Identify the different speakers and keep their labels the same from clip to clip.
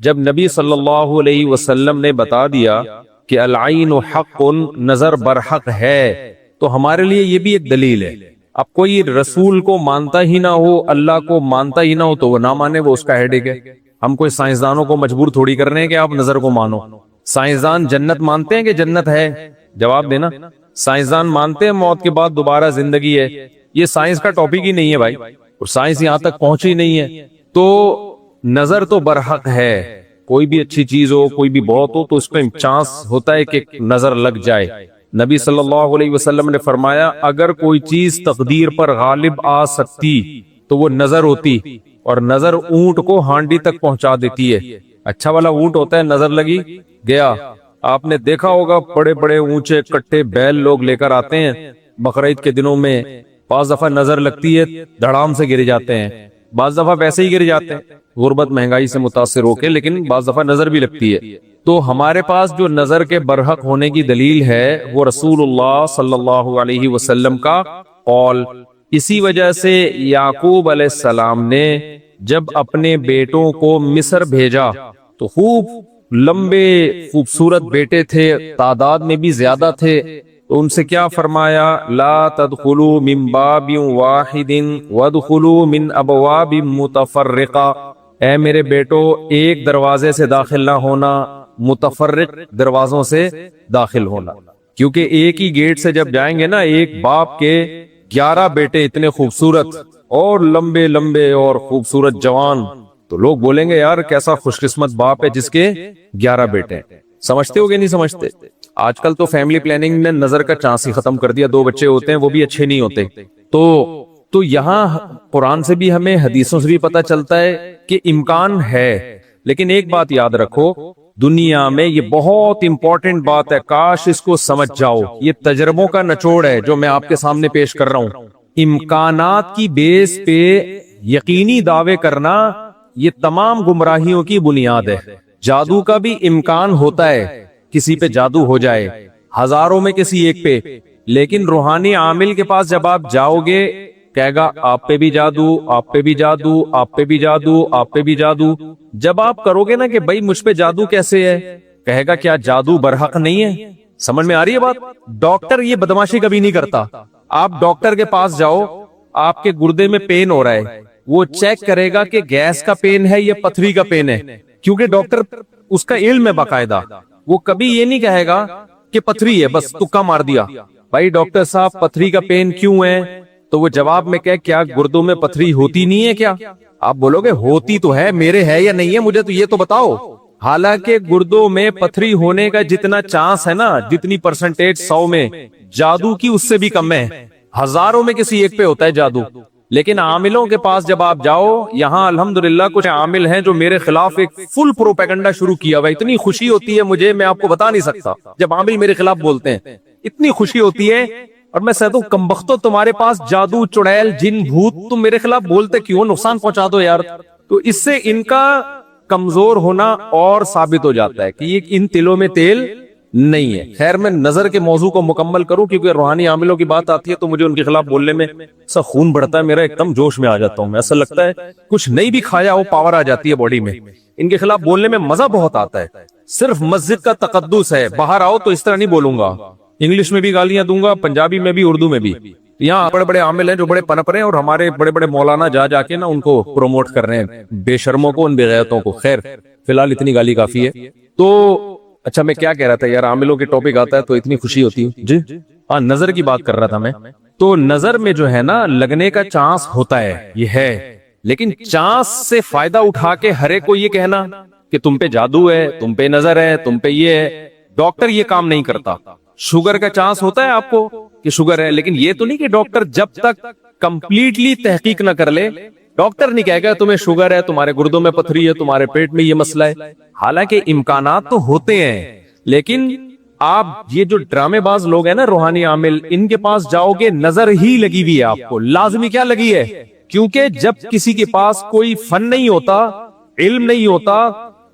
Speaker 1: جب نبی صلی اللہ علیہ وسلم نے بتا دیا کہ العین حق، نظر برحق ہے، تو ہمارے لیے یہ بھی ایک دلیل ہے۔ اب کوئی رسول کو مانتا ہی نہ ہو، اللہ کو مانتا ہی نہ ہو، تو وہ نہ مانے، وہ اس کا ہیڈیک ہے۔ ہم کوئی سائنسدانوں کو مجبور تھوڑی کر رہے ہیں کہ آپ نظر کو مانو۔ سائنسدان جنت مانتے ہیں کہ جنت ہے؟ جواب دینا۔ سائنسدان مانتے ہیں موت کے بعد دوبارہ زندگی ہے؟ یہ سائنس کا ٹاپک ہی نہیں ہے بھائی، اور سائنس یہاں تک پہنچی نہیں ہے۔ تو نظر تو برحق ہے، کوئی بھی اچھی چیز ہو، کوئی بھی بہت ہو، تو اس پہ چانس ہوتا ہے کہ نظر لگ جائے۔ نبی صلی اللہ علیہ وسلم نے فرمایا اگر کوئی چیز تقدیر پر غالب آ سکتی تو وہ نظر ہوتی، اور نظر اونٹ کو ہانڈی تک پہنچا دیتی ہے۔ اچھا والا اونٹ ہوتا ہے، نظر لگی گیا۔ آپ نے دیکھا ہوگا بڑے بڑے اونچے کٹے بیل لوگ لے کر آتے ہیں بقرعید کے دنوں میں، بعض دفعہ نظر لگتی ہے دھڑام سے گر جاتے ہیں، بعض دفعہ ویسے ہی گر جاتے ہیں غربت مہنگائی سے متاثر ہو کے، لیکن بعض دفعہ نظر بھی لگتی ہے۔ تو ہمارے پاس جو نظر کے برحق ہونے کی دلیل ہے وہ رسول اللہ صلی اللہ علیہ وسلم کا قول۔ اسی وجہ سے یعقوب علیہ السلام نے جب اپنے بیٹوں کو مصر بھیجا تو خوب لمبے خوبصورت بیٹے تھے، تعداد میں بھی زیادہ تھے، تو ان سے کیا فرمایا؟ لا تدخلوا من باب واحد وادخلوا من ابواب متفرقہ۔ اے میرے بیٹو، ایک دروازے سے داخل نہ ہونا، متفرق دروازوں سے داخل ہونا، کیونکہ ایک ہی گیٹ سے جب جائیں گے نا، ایک باپ کے 11 بیٹے اتنے خوبصورت اور لمبے لمبے اور خوبصورت جوان، تو لوگ بولیں گے یار کیسا خوش قسمت باپ ہے جس کے 11 بیٹے ہیں۔ سمجھتے ہو گے نہیں سمجھتے؟ آج کل تو فیملی پلاننگ نے نظر کا چانس ہی ختم کر دیا، 2 بچے ہوتے ہیں وہ بھی اچھے نہیں ہوتے۔ تو یہاں قرآن سے بھی ہمیں، حدیثوں سے بھی پتہ چلتا ہے کہ امکان ہے، لیکن ایک بات یاد رکھو، دنیا میں یہ بہت امپورٹنٹ بات ہے، کاش اس کو سمجھ جاؤ، یہ تجربوں کا نچوڑ ہے جو میں آپ کے سامنے پیش کر رہا ہوں۔ امکانات کی بیس پہ یقینی دعوے کرنا یہ تمام گمراہیوں کی بنیاد ہے۔ جادو کا بھی امکان ہوتا ہے، کسی پہ جادو ہو جائے، ہزاروں میں کسی ایک پہ، لیکن روحانی عامل کے پاس جب آپ جاؤ گے کہے گا آپ پہ بھی جادو، آپ پہ بھی جادو، آپ پہ بھی جادو، آپ پہ بھی جادو۔ جب آپ کرو گے نا کہ بھائی مجھ پہ جادو کیسے ہے، کہے گا کیا جادو برحق نہیں ہے؟ سمجھ میں آ رہی ہے بات؟ ڈاکٹر یہ بدماشی کبھی نہیں کرتا۔ آپ ڈاکٹر کے پاس جاؤ، آپ کے گردے میں پین ہو رہا ہے، وہ چیک کرے گا کہ گیس کا پین ہے یا پتھری کا پین ہے، کیونکہ ڈاکٹر اس کا علم ہے باقاعدہ، وہ کبھی یہ نہیں کہے گا کہ پتھری ہے بس تکا مار دیا۔ بھائی ڈاکٹر صاحب پتھری کا پین کیوں ہے؟ تو وہ جواب میں کہے کیا گردوں میں پتھری ہوتی نہیں ہے کیا؟ آپ بولو گے ہوتی تو ہے، میرے ہے یا نہیں ہے مجھے تو یہ تو بتاؤ۔ حالانکہ گردوں میں پتھری ہونے کا جتنا چانس ہے نا، جتنی پرسنٹیج 100 میں، جادو کی اس سے بھی کم ہے، ہزاروں میں کسی ایک پہ ہوتا ہے جادو۔ لیکن عاملوں کے پاس جب آپ جاؤ، یہاں الحمدللہ کچھ عامل ہیں جو میرے خلاف ایک فل پروپیگنڈا شروع کیا ہوا ہے، اتنی خوشی ہوتی ہے مجھے، میں آپ کو بتا نہیں سکتا، جب عامل میرے خلاف بولتے ہیں اتنی خوشی ہوتی ہے، اور میں کہتا ہوں کمبختو تمہارے پاس جادو، چڑیل، جن، بھوت، تم میرے خلاف بولتے کیوں؟ نقصان پہنچا دو یار۔ تو اس سے ان کا کمزور ہونا اور ثابت ہو جاتا ہے کہ یہ ان تلوں میں تیل نہیں ہے۔ خیر میں نظر کے موضوع کو مکمل کروں، کیونکہ روحانی عاملوں کی بات آتی ہے تو مجھے ان کے خلاف بولنے میں ایسا خون بڑھتا ہے میرا، ایک دم جوش میں آ جاتا ہوں میں، ایسا لگتا ہے کچھ نہیں بھی کھایا ہو پاور آ جاتی ہے باڈی میں۔ ان کے خلاف بولنے میں مزہ بہت آتا ہے، صرف مسجد کا تقدس ہے، باہر آؤ تو اس طرح نہیں بولوں گا، انگلش میں بھی گالیاں دوں گا، پنجابی میں بھی، اردو میں بھی۔ یہاں بڑے بڑے عامل ہیں جو بڑے پنپ رہے ہیں، اور ہمارے بڑے بڑے مولانا جا کے نا ان کو پروموٹ کر رہے ہیں، بے شرموں کو، ان بے غیرتوں کو۔ خیر فی الحال اتنی گالی کافی ہے۔ تو اچھا میں کیا کہہ رہا تھا یار، عاملوں کے ٹاپک آتا ہے تو اتنی خوشی ہوتی ہے جی۔ ہاں نظر کی بات کر رہا تھا میں۔ تو نظر میں جو ہے نا لگنے کا چانس ہوتا ہے، یہ ہے، لیکن چانس سے فائدہ اٹھا کے ہر ایک کو یہ کہنا کہ تم پہ جادو ہے، تم پہ نظر ہے، تم پہ یہ ہے، ڈاکٹر یہ کام نہیں کرتا۔ شوگر کا چانس ہوتا ہے آپ کو کہ شوگر ہے، لیکن یہ تو نہیں کہ ڈاکٹر جب تک کمپلیٹلی تحقیق نہ کر لے، ڈاکٹر نہیں کہے گا تمہیں شوگر ہے، تمہارے گردوں میں پتھری ہے، تمہارے پیٹ میں یہ مسئلہ ہے۔ حالانکہ امکانات تو ہوتے ہیں، لیکن آپ یہ جو ڈرامے باز لوگ ہیں نا روحانی عامل، ان کے پاس جاؤ گے نظر ہی لگی ہوئی ہے آپ کو، لازمی کیا لگی ہے؟ کیونکہ جب کسی کے پاس کوئی فن نہیں ہوتا، علم نہیں ہوتا،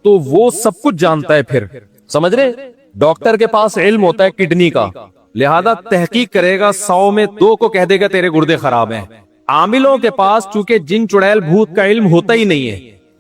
Speaker 1: تو وہ سب کچھ جانتا ہے۔ پھر سمجھ رہے، ڈاکٹر کے پاس علم ہوتا ہے کڈنی کا، لہذا تحقیق کرے گا، 100 میں 2 کو کہہ دے گا تیرے گردے خراب ہیں۔ عاملوں کے پاس چونکہ جن چڑیل بھوت کا علم ہوتا ہی نہیں ہے،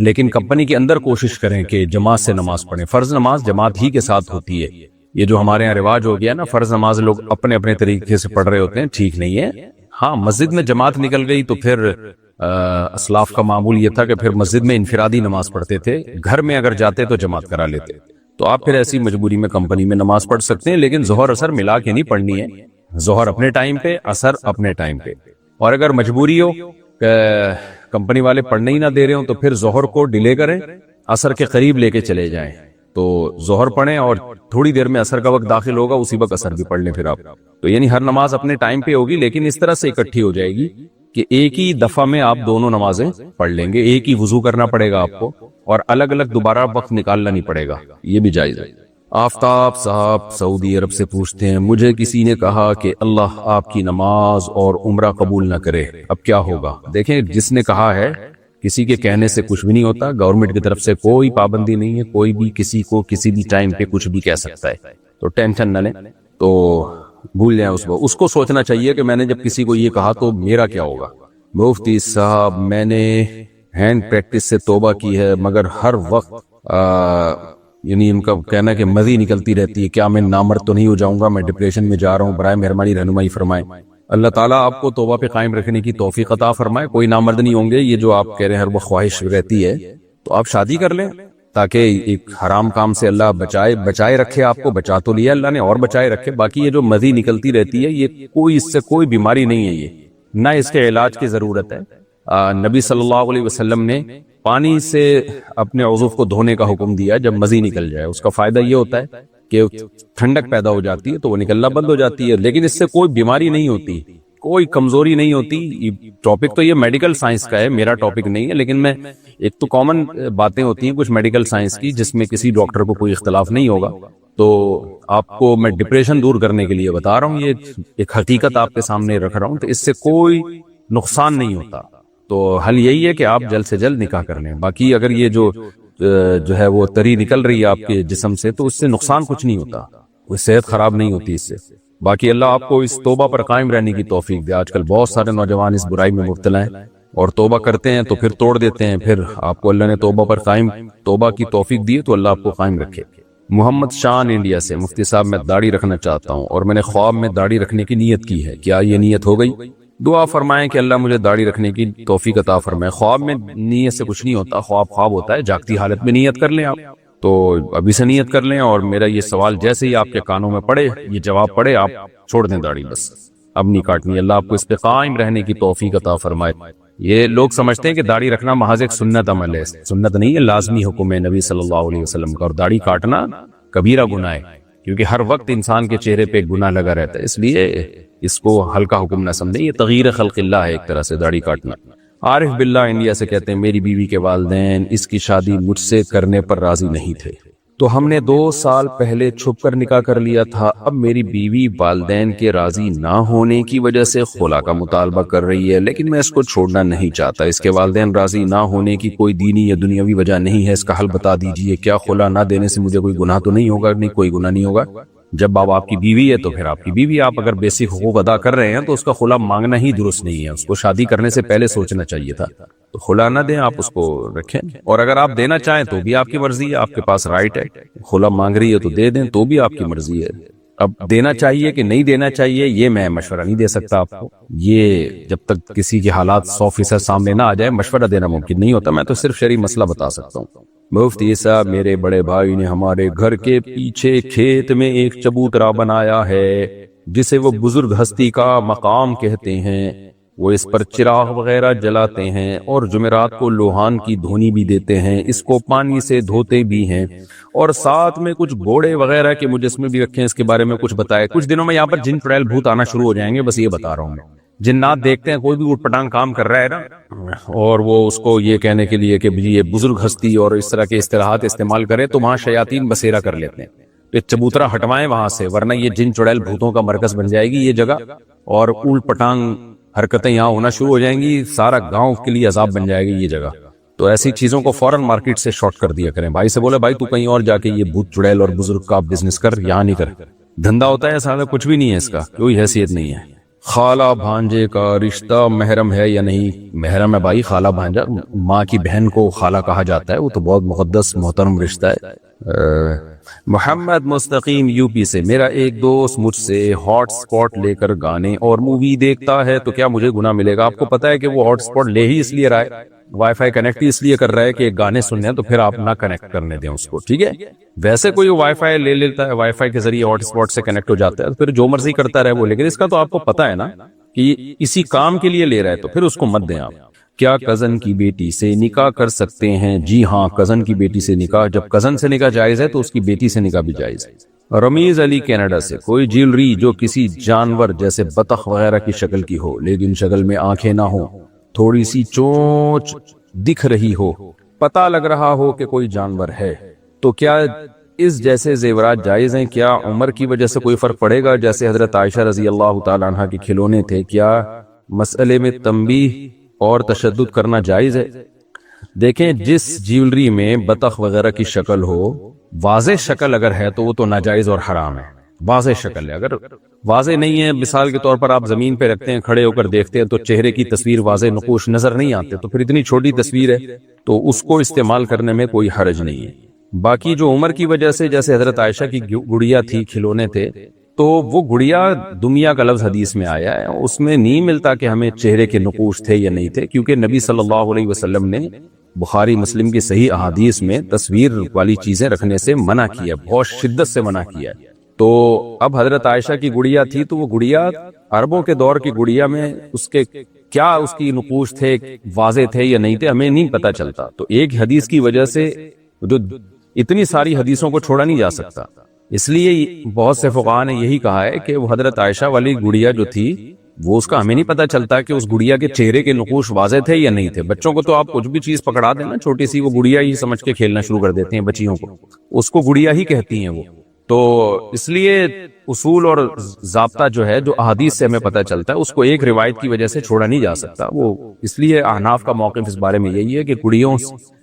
Speaker 1: لیکن کمپنی کے اندر کوشش کریں کہ جماعت سے نماز پڑھیں. فرض نماز جماعت ہی کے ساتھ ہوتی ہے. یہ جو ہمارے یہاں رواج ہو گیا نا فرض نماز لوگ اپنے اپنے طریقے سے پڑھ رہے ہوتے ہیں, ٹھیک نہیں ہے. ہاں مسجد میں جماعت نکل گئی تو پھر اسلاف کا معمول یہ تھا کہ پھر مسجد میں انفرادی نماز پڑھتے تھے, گھر میں اگر جاتے تو جماعت کرا لیتے. تو آپ پھر ایسی مجبوری میں کمپنی میں نماز پڑھ سکتے ہیں, لیکن ظہر اثر ملا کے نہیں پڑھنی ہے. ظہر اپنے ٹائم پہ, اثر اپنے ٹائم پہ. اور اگر مجبوری ہو کمپنی والے پڑھنے ہی نہ دے رہے ہوں تو پھر ظہر کو ڈیلے کریں, اثر کے قریب لے کے چلے جائیں. تو ظہر پڑھیں اور تھوڑی دیر میں اثر کا وقت داخل ہوگا, اسی وقت اثر بھی پڑھ لیں پھر آپ. تو یعنی ہر نماز اپنے ٹائم پہ ہوگی, لیکن اس طرح سے اکٹھی ہو جائے گی کہ ایک ہی دفعہ میں آپ دونوں نمازیں پڑھ لیں گے. ایک ہی وضو کرنا پڑے گا آپ کو اور الگ الگ دوبارہ وقت نکالنا نہیں پڑے گا, یہ بھی جائز ہے. آفتاب صاحب سعودی عرب سے پوچھتے ہیں, مجھے کسی نے کہا کہ اللہ آپ کی نماز اور عمرہ قبول نہ کرے, اب کیا ہوگا؟ دیکھیں جس نے کہا ہے کسی کے کہنے سے کچھ بھی نہیں ہوتا. گورنمنٹ کی طرف سے کوئی پابندی نہیں ہے, کوئی بھی کسی کو کسی بھی ٹائم پہ کچھ بھی کہہ سکتا ہے. تو ٹینشن نہ لیں, تو بھول جائیں اس کو سوچنا چاہیے کہ میں نے جب کسی کو یہ کہا تو میرا کیا ہوگا. مفتی صاحب میں نے ہینڈ پریکٹس سے توبہ کی ہے مگر ہر وقت یعنی ان کا کہنا ہے کہ مزی نکلتی رہتی ہے, کیا میں نامرد تو نہیں ہو جاؤں گا؟ میں ڈپریشن میں جا رہا ہوں, برائے مہربانی رہنمائی فرمائیں. اللہ تعالیٰ آپ کو توبہ پہ قائم رکھنے کی توفیق عطا فرمائے. کوئی نامرد نہیں ہوں گے, یہ جو آپ کہہ رہے ہیں ہر وہ خواہش رہتی ہے, تو آپ شادی کر لیں تاکہ ایک حرام کام سے اللہ بچائے رکھے. آپ کو بچا تو لیا اللہ نے اور بچائے رکھے. باقی یہ جو مزی نکلتی رہتی ہے یہ کوئی اس سے کوئی بیماری نہیں ہے, یہ نہ اس کے علاج کی ضرورت ہے. نبی صلی اللہ علیہ وسلم نے پانی سے اپنے عضو کو دھونے کا حکم دیا جب مزی نکل جائے. اس کا فائدہ یہ ہوتا ہے کہ ٹھنڈک پیدا ہو جاتی ہے تو وہ نکلنا بند ہو جاتی ہے, لیکن اس سے کوئی بیماری نہیں ہوتی, کوئی کمزوری نہیں ہوتی. ٹاپک تو یہ میڈیکل سائنس کا ہے, میرا ٹاپک نہیں ہے, لیکن میں ایک تو کامن باتیں ہوتی ہیں کچھ میڈیکل سائنس کی جس میں کسی ڈاکٹر کو کوئی اختلاف نہیں ہوگا. تو آپ کو میں ڈپریشن دور کرنے کے لیے بتا رہا ہوں, یہ ایک حقیقت آپ کے سامنے رکھ رہا ہوں, تو اس سے کوئی نقصان نہیں ہوتا. تو حل یہی ہے کہ آپ جلد سے جلد نکاح کر لیں. باقی اگر یہ جو ہے وہ تری نکل رہی ہے آپ کے جسم سے تو اس سے نقصان کچھ نہیں ہوتا, کوئی صحت خراب نہیں ہوتی اس سے. باقی اللہ آپ کو اس توبہ پر قائم رہنے کی توفیق دے. آج کل بہت سارے نوجوان اس برائی میں مبتلا ہیں اور توبہ کرتے ہیں تو پھر توڑ دیتے ہیں. پھر آپ کو اللہ نے توبہ کی توفیق دی تو اللہ آپ کو قائم رکھے. محمد شان انڈیا سے, مفتی صاحب میں داڑھی رکھنا چاہتا ہوں اور میں نے خواب میں داڑھی رکھنے کی نیت کی ہے, کیا یہ نیت ہو گئی؟ دعا فرمائیں کہ اللہ مجھے داڑھی رکھنے کی توفیق عطا فرمائے. خواب میں نیت سے کچھ نہیں ہوتا, خواب ہوتا ہے, جاگتی حالت میں نیت کر لیں آپ. تو ابھی سے نیت کر لیں, اور میرا یہ سوال جیسے ہی آپ کے کانوں میں پڑے, یہ جواب پڑے, آپ چھوڑ دیں داڑھی, بس اب نہیں کاٹنی. اللہ آپ کو اس پہ قائم رہنے کی توفیق عطا فرمائے. یہ لوگ سمجھتے ہیں کہ داڑھی رکھنا محض ایک سنت عمل ہے. سنت نہیں ہے, لازمی حکم ہے نبی صلی اللہ علیہ وسلم کا. اور داڑھی کاٹنا کبیرہ گناہ ہے, کیونکہ ہر وقت انسان کے چہرے پہ گناہ لگا رہتا ہے, اس لیے اس کو ہلکا حکم نہ سمجھیں. یہ تغییر خلق اللہ ہے ایک طرح سے داڑھی کاٹنا. عارف باللہ انڈیا سے کہتے ہیں, میری بیوی کے والدین اس کی شادی مجھ سے کرنے پر راضی نہیں تھے, تو ہم نے 2 سال پہلے چھپ کر نکاح کر لیا تھا. اب میری بیوی والدین کے راضی نہ ہونے کی وجہ سے خلا کا مطالبہ کر رہی ہے, لیکن میں اس کو چھوڑنا نہیں چاہتا. اس کے والدین راضی نہ ہونے کی کوئی دینی یا دنیاوی وجہ نہیں ہے, اس کا حل بتا دیجئے. کیا خلا نہ دینے سے مجھے کوئی گناہ تو نہیں ہوگا؟ نہیں, کوئی گناہ نہیں ہوگا. جب آپ کی بیوی ہے تو پھر آپ کی بیوی, آپ اگر بیسک حقوق ادا کر رہے ہیں تو اس کا خلا مانگنا ہی درست نہیں ہے. اس کو شادی کرنے سے پہلے سوچنا چاہیے تھا. تو خلا نہ دیں, آپ اس کو رکھیں, اور اگر آپ دینا چاہیں تو بھی آپ کی مرضی ہے, آپ کے پاس رائٹ ہے. خلا مانگ رہی ہے تو دے دیں, تو بھی آپ کی مرضی ہے. اب دینا چاہیے کہ نہیں دینا چاہیے یہ میں مشورہ نہیں دے سکتا آپ کو. یہ جب تک کسی کے حالات 100% سامنے نہ آ جائے مشورہ دینا ممکن نہیں ہوتا. میں تو صرف شرعی مسئلہ بتا سکتا ہوں. مفتی صاحب, میرے بڑے بھائی نے ہمارے گھر کے پیچھے کھیت میں ایک چبوترا بنایا ہے جسے وہ بزرگ ہستی کا مقام کہتے ہیں. وہ اس پر چراغ وغیرہ جلاتے ہیں اور جمعرات کو لوہان کی دھونی بھی دیتے ہیں. اس کو پانی سے دھوتے بھی ہیں, اور ساتھ میں کچھ گھوڑے وغیرہ کے مجسمے بھی رکھے ہیں. اس کے بارے میں کچھ بتائے. کچھ دنوں میں یہاں پر جن چڑیل بھوت آنا شروع ہو جائیں گے, بس یہ بتا رہا ہوں میں. جنات دیکھتے ہیں کوئی بھی اٹھ پٹانگ کام کر رہا ہے نا, اور وہ اس کو یہ کہنے کے لیے کہ یہ بزرگ ہستی اور اس طرح کے اصطلاحات استعمال کرے, تو وہاں شیاطین بسیرا کر لیتے ہیں. یہ چبوترا ہٹوائیں وہاں سے, ورنہ یہ جن چڑیل بھوتوں کا مرکز بن جائے گی یہ جگہ, اور اولٹ پٹانگ حرکتیں یہاں ہونا شروع ہو جائیں گی. سارا گاؤں کے لیے عذاب بن جائے گی یہ جگہ. تو ایسی چیزوں کو فوراً مارکیٹ سے شارٹ کر دیا کریں. بھائی سے بولے, بھائی تو کہیں اور جا کے یہ بھوت چڑیل اور بزرگ کا بزنس کر, یہاں نہیں کر. دھندا ہوتا ہے سارا, کچھ بھی نہیں ہے اس کا, کوئی حیثیت نہیں ہے. خالہ بھانجے کا رشتہ محرم ہے یا نہیں؟ محرم ہے بھائی، خالہ بھانجا، ماں کی بہن کو خالہ کہا جاتا ہے، وہ تو بہت مقدس محترم رشتہ ہے۔ محمد مستقیم یو پی سے، میرا ایک دوست مجھ سے ہاٹ سپاٹ لے کر گانے اور مووی دیکھتا ہے تو کیا مجھے گناہ ملے گا؟ آپ کو پتا ہے کہ وہ ہاٹ سپاٹ لے ہی اس لیے رہا ہے، وائی فائی کنیکٹ ہی اس لیے کر رہا ہے کہ گانے سننے ہیں، تو پھر آپ نہ کنیکٹ کرنے دیں اس کو، ٹھیک ہے؟ ویسے کوئی وائی فائی لے لیتا ہے، وائی فائی کے ذریعے ہاٹ سپاٹ سے کنیکٹ ہو جاتا ہے، تو پھر جو مرضی کرتا رہے وہ، لیکن اس کا تو آپ کو پتا ہے نا کہ اسی کام کے لیے لے رہا ہے، تو پھر اس کو مت دیں آپ۔ کیا کزن کی بیٹی سے نکاح کر سکتے ہیں؟ جی ہاں، کزن کی بیٹی سے نکاح، جب کزن سے نکاح جائز ہے تو اس کی بیٹی سے نکاح بھی جائز ہے۔ رمیز علی کینیڈا سے، کوئی جیولری جو کسی جانور جیسے بطخ وغیرہ کی شکل کی ہو لیکن شکل میں آنکھیں نہ ہو، تھوڑی سی چونچ دکھ رہی ہو، پتہ لگ رہا ہو کہ کوئی جانور ہے، تو کیا اس جیسے زیورات جائز ہیں؟ کیا عمر کی وجہ سے کوئی فرق پڑے گا؟ جیسے حضرت عائشہ رضی اللہ تعالی عنہ کے کھلونے تھے، کیا مسئلے میں تنبیہ اور تشدد کرنا جائز ہے؟ دیکھیں، جس جیولری میں بطخ وغیرہ کی شکل ہو، واضح شکل اگر ہے تو وہ تو ناجائز اور حرام ہے، واضح شکل ہے۔ اگر واضح نہیں ہے، مثال کے طور پر آپ زمین پہ رکھتے ہیں، کھڑے ہو کر دیکھتے ہیں تو چہرے کی تصویر واضح نقوش نظر نہیں آتے، تو پھر اتنی چھوٹی تصویر ہے تو اس کو استعمال کرنے میں کوئی حرج نہیں ہے۔ باقی جو عمر کی وجہ سے، جیسے حضرت عائشہ کی گڑیا تھی، کھلونے تھے، تو وہ گڑیا دنیا کا لفظ حدیث میں آیا ہے، اس میں نہیں ملتا کہ ہمیں چہرے کے نقوش تھے یا نہیں تھے، کیونکہ نبی صلی اللہ علیہ وسلم نے بخاری مسلم کی صحیح احادیث میں تصویر والی چیزیں رکھنے سے منع کیا، بہت شدت سے منع کیا۔ تو اب حضرت عائشہ کی گڑیا تھی، تو وہ گڑیا عربوں کے دور کی گڑیا میں اس کے کیا اس کی نقوش تھے، واضح تھے یا نہیں تھے، ہمیں نہیں پتہ چلتا۔ تو ایک حدیث کی وجہ سے جو اتنی ساری حدیثوں کو چھوڑا نہیں جا سکتا، اس لیے بہت سے فقہاء نے یہی کہا ہے کہ وہ حضرت عائشہ والی گڑیا جو تھی، وہ اس کا ہمیں نہیں پتہ چلتا کہ اس گڑیا کے چہرے کے نقوش واضح تھے یا نہیں تھے۔ بچوں کو تو آپ کچھ بھی چیز پکڑا دیں نا چھوٹی سی، وہ گڑیا ہی سمجھ کے کھیلنا شروع کر دیتے ہیں، بچیوں کو اس کو گڑیا ہی کہتی ہیں وہ۔ تو اس لیے اصول اور ضابطہ جو ہے، جو احادیث سے ہمیں پتہ چلتا ہے، اس کو ایک روایت کی وجہ سے چھوڑا نہیں جا سکتا۔ وہ اس لیے احناف کا موقف اس بارے میں یہی ہے کہ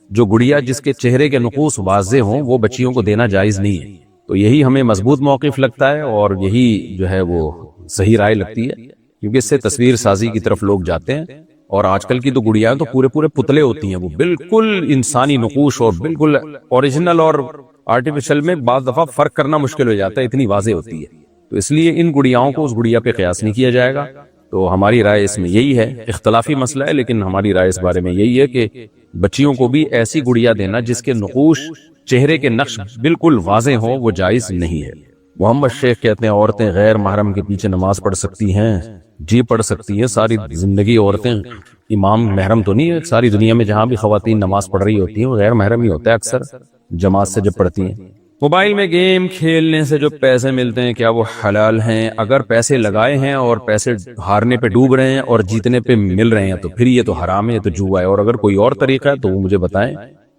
Speaker 1: جو گڑیا جس کے چہرے کے نقوش واضح ہوں، وہ بچیوں کو دینا جائز نہیں ہے۔ تو یہی ہمیں مضبوط موقف لگتا ہے، اور یہی جو ہے وہ صحیح رائے لگتی ہے، کیونکہ اس سے تصویر سازی کی طرف لوگ جاتے ہیں۔ اور آج کل کی تو گڑیاں تو پورے پتلے ہوتی ہیں، وہ بالکل انسانی نقوش اور بالکل اوریجنل اور آرٹیفیشل میں بعض دفعہ فرق کرنا مشکل ہو جاتا ہے، اتنی واضح ہوتی ہے۔ تو اس لیے ان گڑیاؤں کو اس گڑیا پہ قیاس نہیں کیا جائے گا۔ تو ہماری رائے اس میں یہی ہے، اختلافی مسئلہ ہے لیکن ہماری رائے اس بارے میں یہی ہے کہ بچیوں کو بھی ایسی گڑیا دینا جس کے نقوش، چہرے کے نقش بالکل واضح ہوں، وہ جائز نہیں ہے۔ محمد شیخ کہتے ہیں، عورتیں غیر محرم کے پیچھے نماز پڑھ سکتی ہیں؟ جی پڑھ سکتی ہیں، ساری زندگی عورتیں، امام محرم تو نہیں ہے، ساری دنیا میں جہاں بھی خواتین نماز پڑھ رہی ہوتی ہیں وہ غیر محرم ہی ہوتا ہے اکثر جماعت سے جب پڑھتی ہیں۔ موبائل میں گیم کھیلنے سے جو پیسے ملتے ہیں کیا وہ حلال ہیں؟ اگر پیسے لگائے ہیں اور پیسے ہارنے پہ ڈوب رہے ہیں اور جیتنے پہ مل رہے ہیں تو پھر یہ تو حرام ہے، یہ تو جوا ہے۔ اور اگر کوئی اور طریقہ ہے تو وہ مجھے بتائیں،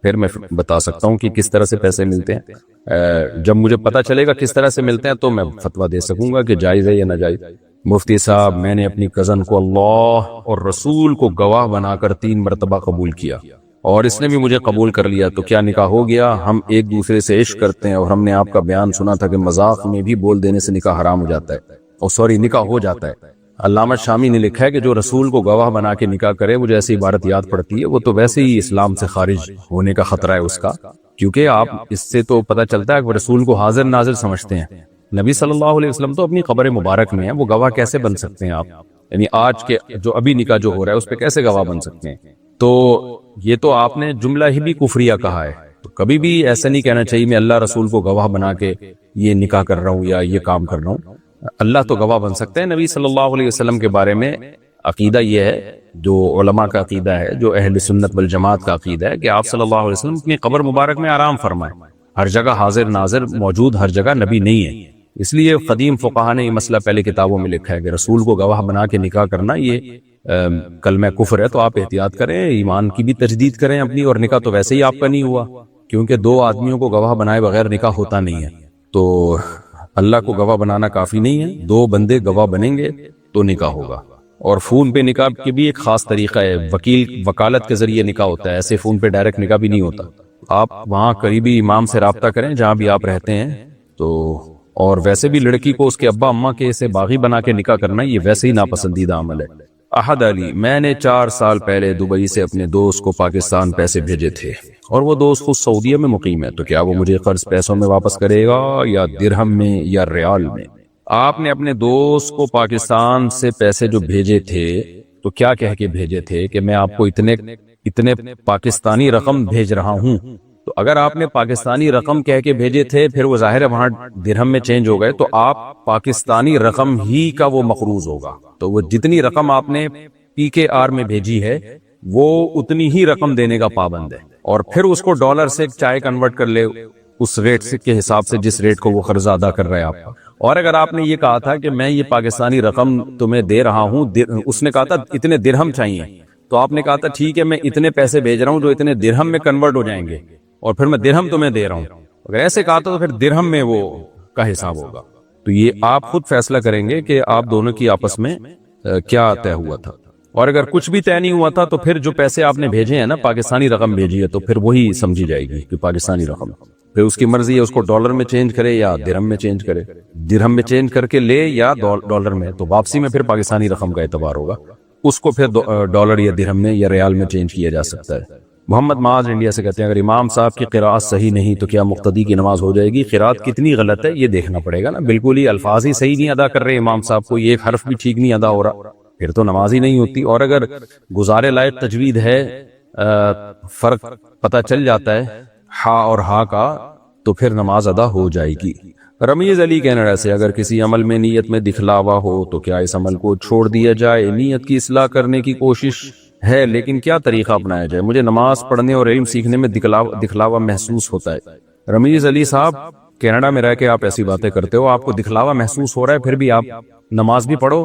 Speaker 1: پھر میں بتا سکتا ہوں کہ کس طرح سے پیسے ملتے ہیں۔ جب مجھے پتا چلے گا کس طرح سے ملتے ہیں تو میں فتویٰ دے سکوں گا کہ جائز ہے یا ناجائز۔ مفتی صاحب، میں نے اپنی کزن کو اللہ اور رسول کو گواہ بنا کر 3 مرتبہ قبول کیا اور اس نے بھی مجھے قبول کر لیا، تو کیا نکاح ہو گیا؟ ہم ایک دوسرے سے عشق کرتے ہیں اور ہم نے آپ کا بیان سنا تھا کہ مذاق میں بھی بول دینے سے نکاح حرام ہو جاتا ہے، نکاح ہو جاتا ہے۔ علامہ شامی نے لکھا ہے کہ جو رسول کو گواہ بنا کے نکاح کرے، وہ جیسی عبارت یاد پڑتی ہے، وہ تو ویسے ہی اسلام سے خارج ہونے کا خطرہ ہے اس کا، کیونکہ آپ اس سے تو پتہ چلتا ہے کہ وہ رسول کو حاضر ناظر سمجھتے ہیں۔ نبی صلی اللہ علیہ وسلم تو اپنی قبر مبارک میں ہیں، وہ گواہ کیسے بن سکتے ہیں آپ؟ یعنی آج کے جو ابھی نکاح جو ہو رہا ہے اس پہ کیسے گواہ بن سکتے ہیں؟ تو یہ تو آپ نے جملہ ہی بھی کفریہ کہا ہے، تو کبھی بھی ایسا نہیں کہنا چاہیے میں اللہ رسول کو گواہ بنا کے یہ نکاح کر رہا ہوں یا یہ کام کر رہا ہوں۔ اللہ تو گواہ بن سکتے ہیں۔ نبی صلی اللہ علیہ وسلم کے بارے میں عقیدہ یہ ہے، جو علماء کا عقیدہ ہے، جو اہل سنت والجماعت کا عقیدہ ہے، کہ آپ صلی اللہ علیہ وسلم اپنی قبر مبارک میں آرام فرمائیں، ہر جگہ حاضر ناظر موجود، ہر جگہ نبی نہیں ہے۔ اس لیے قدیم فقہاء نے یہ مسئلہ پہلے کتابوں میں لکھا ہے کہ رسول کو گواہ بنا کے نکاح کرنا یہ کلمہ کفر ہے، تو آپ احتیاط کریں، ایمان کی بھی تجدید کریں اپنی، اور نکاح تو ویسے ہی آپ کا نہیں ہوا، کیونکہ 2 آدمیوں کو گواہ بنائے بغیر نکاح ہوتا نہیں ہے، تو اللہ کو گواہ بنانا کافی نہیں ہے، 2 بندے گواہ بنیں گے تو نکاح ہوگا۔ اور فون پہ نکاح کی بھی ایک خاص طریقہ ہے، وکیل وکالت کے ذریعے نکاح ہوتا ہے، ایسے فون پہ ڈائریکٹ نکاح بھی نہیں ہوتا۔ آپ وہاں قریبی امام سے رابطہ کریں جہاں بھی آپ رہتے ہیں، تو اور ویسے بھی لڑکی کو اس کے ابا اماں کے سے باغی بنا کے نکاح کرنا یہ ویسے ہی ناپسندیدہ عمل ہے۔ احد علی: میں نے 4 سال پہلے دبئی سے اپنے دوست کو پاکستان پیسے بھیجے تھے اور وہ دوست خود سعودیہ میں مقیم ہے، تو کیا وہ مجھے قرض پیسوں میں واپس کرے گا یا درہم میں یا ریال میں؟ آپ نے اپنے دوست کو پاکستان سے پیسے جو بھیجے تھے تو کیا کہہ کے بھیجے تھے کہ میں آپ کو اتنے پاکستانی رقم بھیج رہا ہوں؟ تو اگر آپ نے پاکستانی رقم کہہ کے بھیجے تھے پھر وہ ظاہر ہے وہاں درہم میں چینج ہو گئے، تو آپ پاکستانی رقم ہی کا وہ مقروض ہوگا، تو وہ جتنی رقم آپ نے PKR میں بھیجی ہے وہ اتنی ہی رقم دینے کا پابند ہے، اور پھر اس کو ڈالر سے چاہے کنورٹ کر لے اس ریٹ سے کے حساب سے جس ریٹ کو وہ قرض ادا کر رہا ہے آپ کا۔ اور اگر آپ نے یہ کہا تھا کہ میں یہ پاکستانی رقم تمہیں دے رہا ہوں، اس نے کہا تھا اتنے درہم چاہیے، تو آپ نے کہا تھا ٹھیک ہے میں اتنے پیسے بھیج رہا ہوں جو اتنے درہم میں کنورٹ ہو جائیں گے اور پھر میں درہم تمہیں دے رہا ہوں، اگر ایسے کہا تو پھر درہم میں وہ کا حساب ہوگا۔ تو یہ آپ خود فیصلہ کریں گے کہ آپ دونوں کی آپس میں کیا طے ہوا تھا، اور اگر کچھ بھی طے نہیں ہوا تھا تو پھر جو پیسے آپ نے بھیجے ہیں نا پاکستانی رقم بھیجی ہے تو پھر وہی سمجھی جائے گی کہ پاکستانی رقم، پھر اس کی مرضی ہے اس کو ڈالر میں چینج کرے یا درہم میں چینج کرے، درہم میں چینج کر کے لے یا ڈالر میں، تو واپسی میں پھر پاکستانی رقم کا اعتبار ہوگا، اس کو پھر ڈالر یا درہم میں یا ریال میں چینج کیا جا سکتا ہے۔ محمد معاذ انڈیا سے کہتے ہیں اگر امام صاحب کی قراءت صحیح نہیں تو کیا مقتدی کی نماز ہو جائے گی؟ قراءت کتنی غلط ہے یہ دیکھنا پڑے گا نا، بالکل ہی الفاظ ہی صحیح نہیں ادا کر رہے امام صاحب، کو یہ ایک حرف بھی ٹھیک نہیں ادا ہو رہا، پھر تو نماز ہی نہیں ہوتی، اور اگر گزارے لائق تجوید ہے فرق پتہ چل جاتا ہے ہا اور ہا کا تو پھر نماز ادا ہو جائے گی۔ رمیز علی کینیڈا سے اگر کسی عمل میں نیت میں دکھلاوا ہو تو کیا اس عمل کو چھوڑ دیا جائے؟ نیت کی اصلاح کرنے کی کوشش ہے لیکن کیا طریقہ اپنایا جائے؟ مجھے نماز پڑھنے اور علم سیکھنے میں دکھلاوا محسوس ہوتا ہے۔ رمیز علی صاحب کینیڈا میں رہ کے آپ ایسی باتیں کرتے ہو، آپ کو دکھلاوا محسوس ہو رہا ہے، پھر بھی آپ نماز بھی پڑھو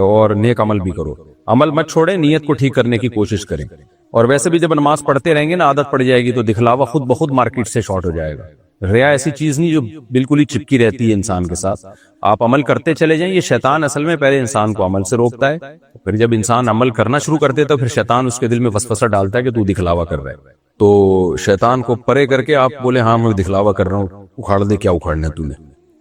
Speaker 1: اور نیک عمل بھی کرو، عمل مت چھوڑیں، نیت کو ٹھیک کرنے کی کوشش کریں، اور ویسے بھی جب نماز پڑھتے رہیں گے نا عادت پڑ جائے گی تو دکھلاوا خود بخود مارکیٹ سے شارٹ ہو جائے گا۔ ریا ایسی چیز نہیں جو بالکل ہی چپکی رہتی ہے انسان کے ساتھ، آپ عمل کرتے چلے جائیں، یہ شیطان اصل میں پہلے انسان کو عمل سے روکتا ہے، پھر جب انسان عمل کرنا شروع کر دیتا ہے پھر شیطان اس کے دل میں وسوسہ ڈالتا ہے کہ تو دکھلاوا کر رہا ہے، تو شیطان کو پرے کر کے آپ بولے ہاں میں دکھلاوا کر رہا ہوں، اکھاڑ دے کیا اکھاڑنا ہے تو نے،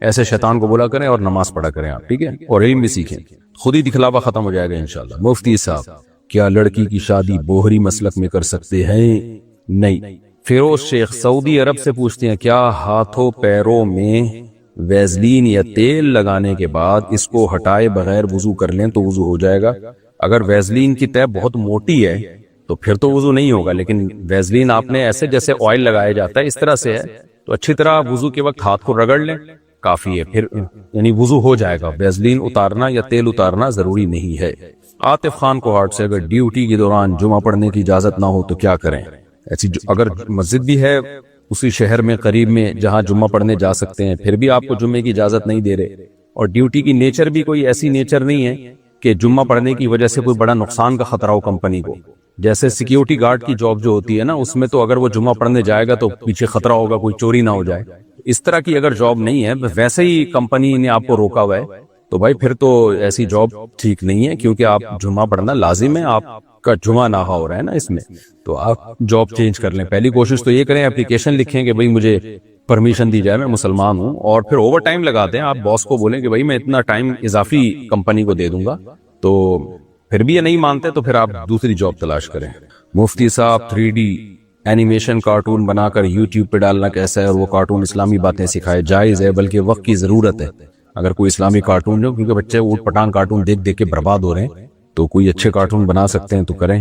Speaker 1: ایسے شیطان کو بولا کریں اور نماز پڑھا کریں آپ، ٹھیک ہے، اور علم بھی سیکھیں، خود ہی دکھلاوا ختم ہو جائے گا انشاءاللہ۔ مفتی صاحب کیا لڑکی کی شادی بوہری مسلک میں کر سکتے ہیں؟ نہیں۔ فیروز شیخ سعودی عرب سے پوچھتے ہیں کیا ہاتھوں پیروں میں ویزلین یا تیل لگانے کے بعد اس کو ہٹائے بغیر وضو کر لیں تو وضو ہو جائے گا؟ اگر ویزلین کی تہ بہت موٹی ہے تو پھر تو وضو نہیں ہوگا، لیکن ویزلین آپ نے ایسے جیسے آئل لگایا جاتا ہے اس طرح سے ہے تو اچھی طرح وضو کے وقت ہاتھ کو رگڑ لیں، کافی ہے، پھر یعنی وضو ہو جائے گا، ویزلین اتارنا یا تیل اتارنا ضروری نہیں ہے۔ عاطف خان کو ہارٹ سے اگر ڈیوٹی کے دوران جمعہ پڑھنے کی اجازت نہ ہو تو کیا کریں؟ ایسی اگر مسجد بھی ہے اسی شہر میں قریب میں جہاں جمعہ پڑھنے جا سکتے ہیں پھر بھی آپ کو جمعے کی اجازت نہیں دے رہے، اور ڈیوٹی کی نیچر بھی کوئی ایسی نیچر نہیں ہے کہ جمعہ پڑھنے کی وجہ سے کوئی بڑا نقصان کا خطرہ ہو کمپنی کو، جیسے سیکیورٹی گارڈ کی جاب جو ہوتی ہے نا اس میں تو اگر وہ جمعہ پڑھنے جائے گا تو پیچھے خطرہ ہوگا کوئی چوری نہ ہو جائے، اس طرح کی اگر جاب نہیں ہے ویسے ہی کمپنی نے آپ کو روکا ہوا ہے تو بھائی پھر تو ایسی جاب ٹھیک نہیں ہے، کیونکہ آپ جمعہ پڑھنا لازم ہے، آپ کا جمعہ نہ ہو رہا ہے نا اس میں، تو آپ جاب چینج کر لیں۔ پہلی کوشش تو یہ کریں اپلیکیشن لکھیں کہ بھائی مجھے پرمیشن دی جائے، میں مسلمان ہوں، اور پھر اوور ٹائم لگا دیں، آپ باس کو بولیں کہ بھائی میں اتنا ٹائم اضافی کمپنی کو دے دوں گا، تو پھر بھی یہ نہیں مانتے تو پھر آپ دوسری جاب تلاش کریں۔ مفتی صاحب 3D اینیمیشن کارٹون بنا کر یوٹیوب پہ ڈالنا کیسا ہے، اور وہ کارٹون اسلامی باتیں سکھائے، جائز ہے بلکہ وقت کی ضرورت ہے؟ اگر کوئی اسلامی کارٹون جو کیونکہ بچے اوٹ پٹانگ کارٹون دیکھ دیکھ کے برباد ہو رہے ہیں تو کوئی اچھے کارٹون بنا سکتے ہیں تو کریں۔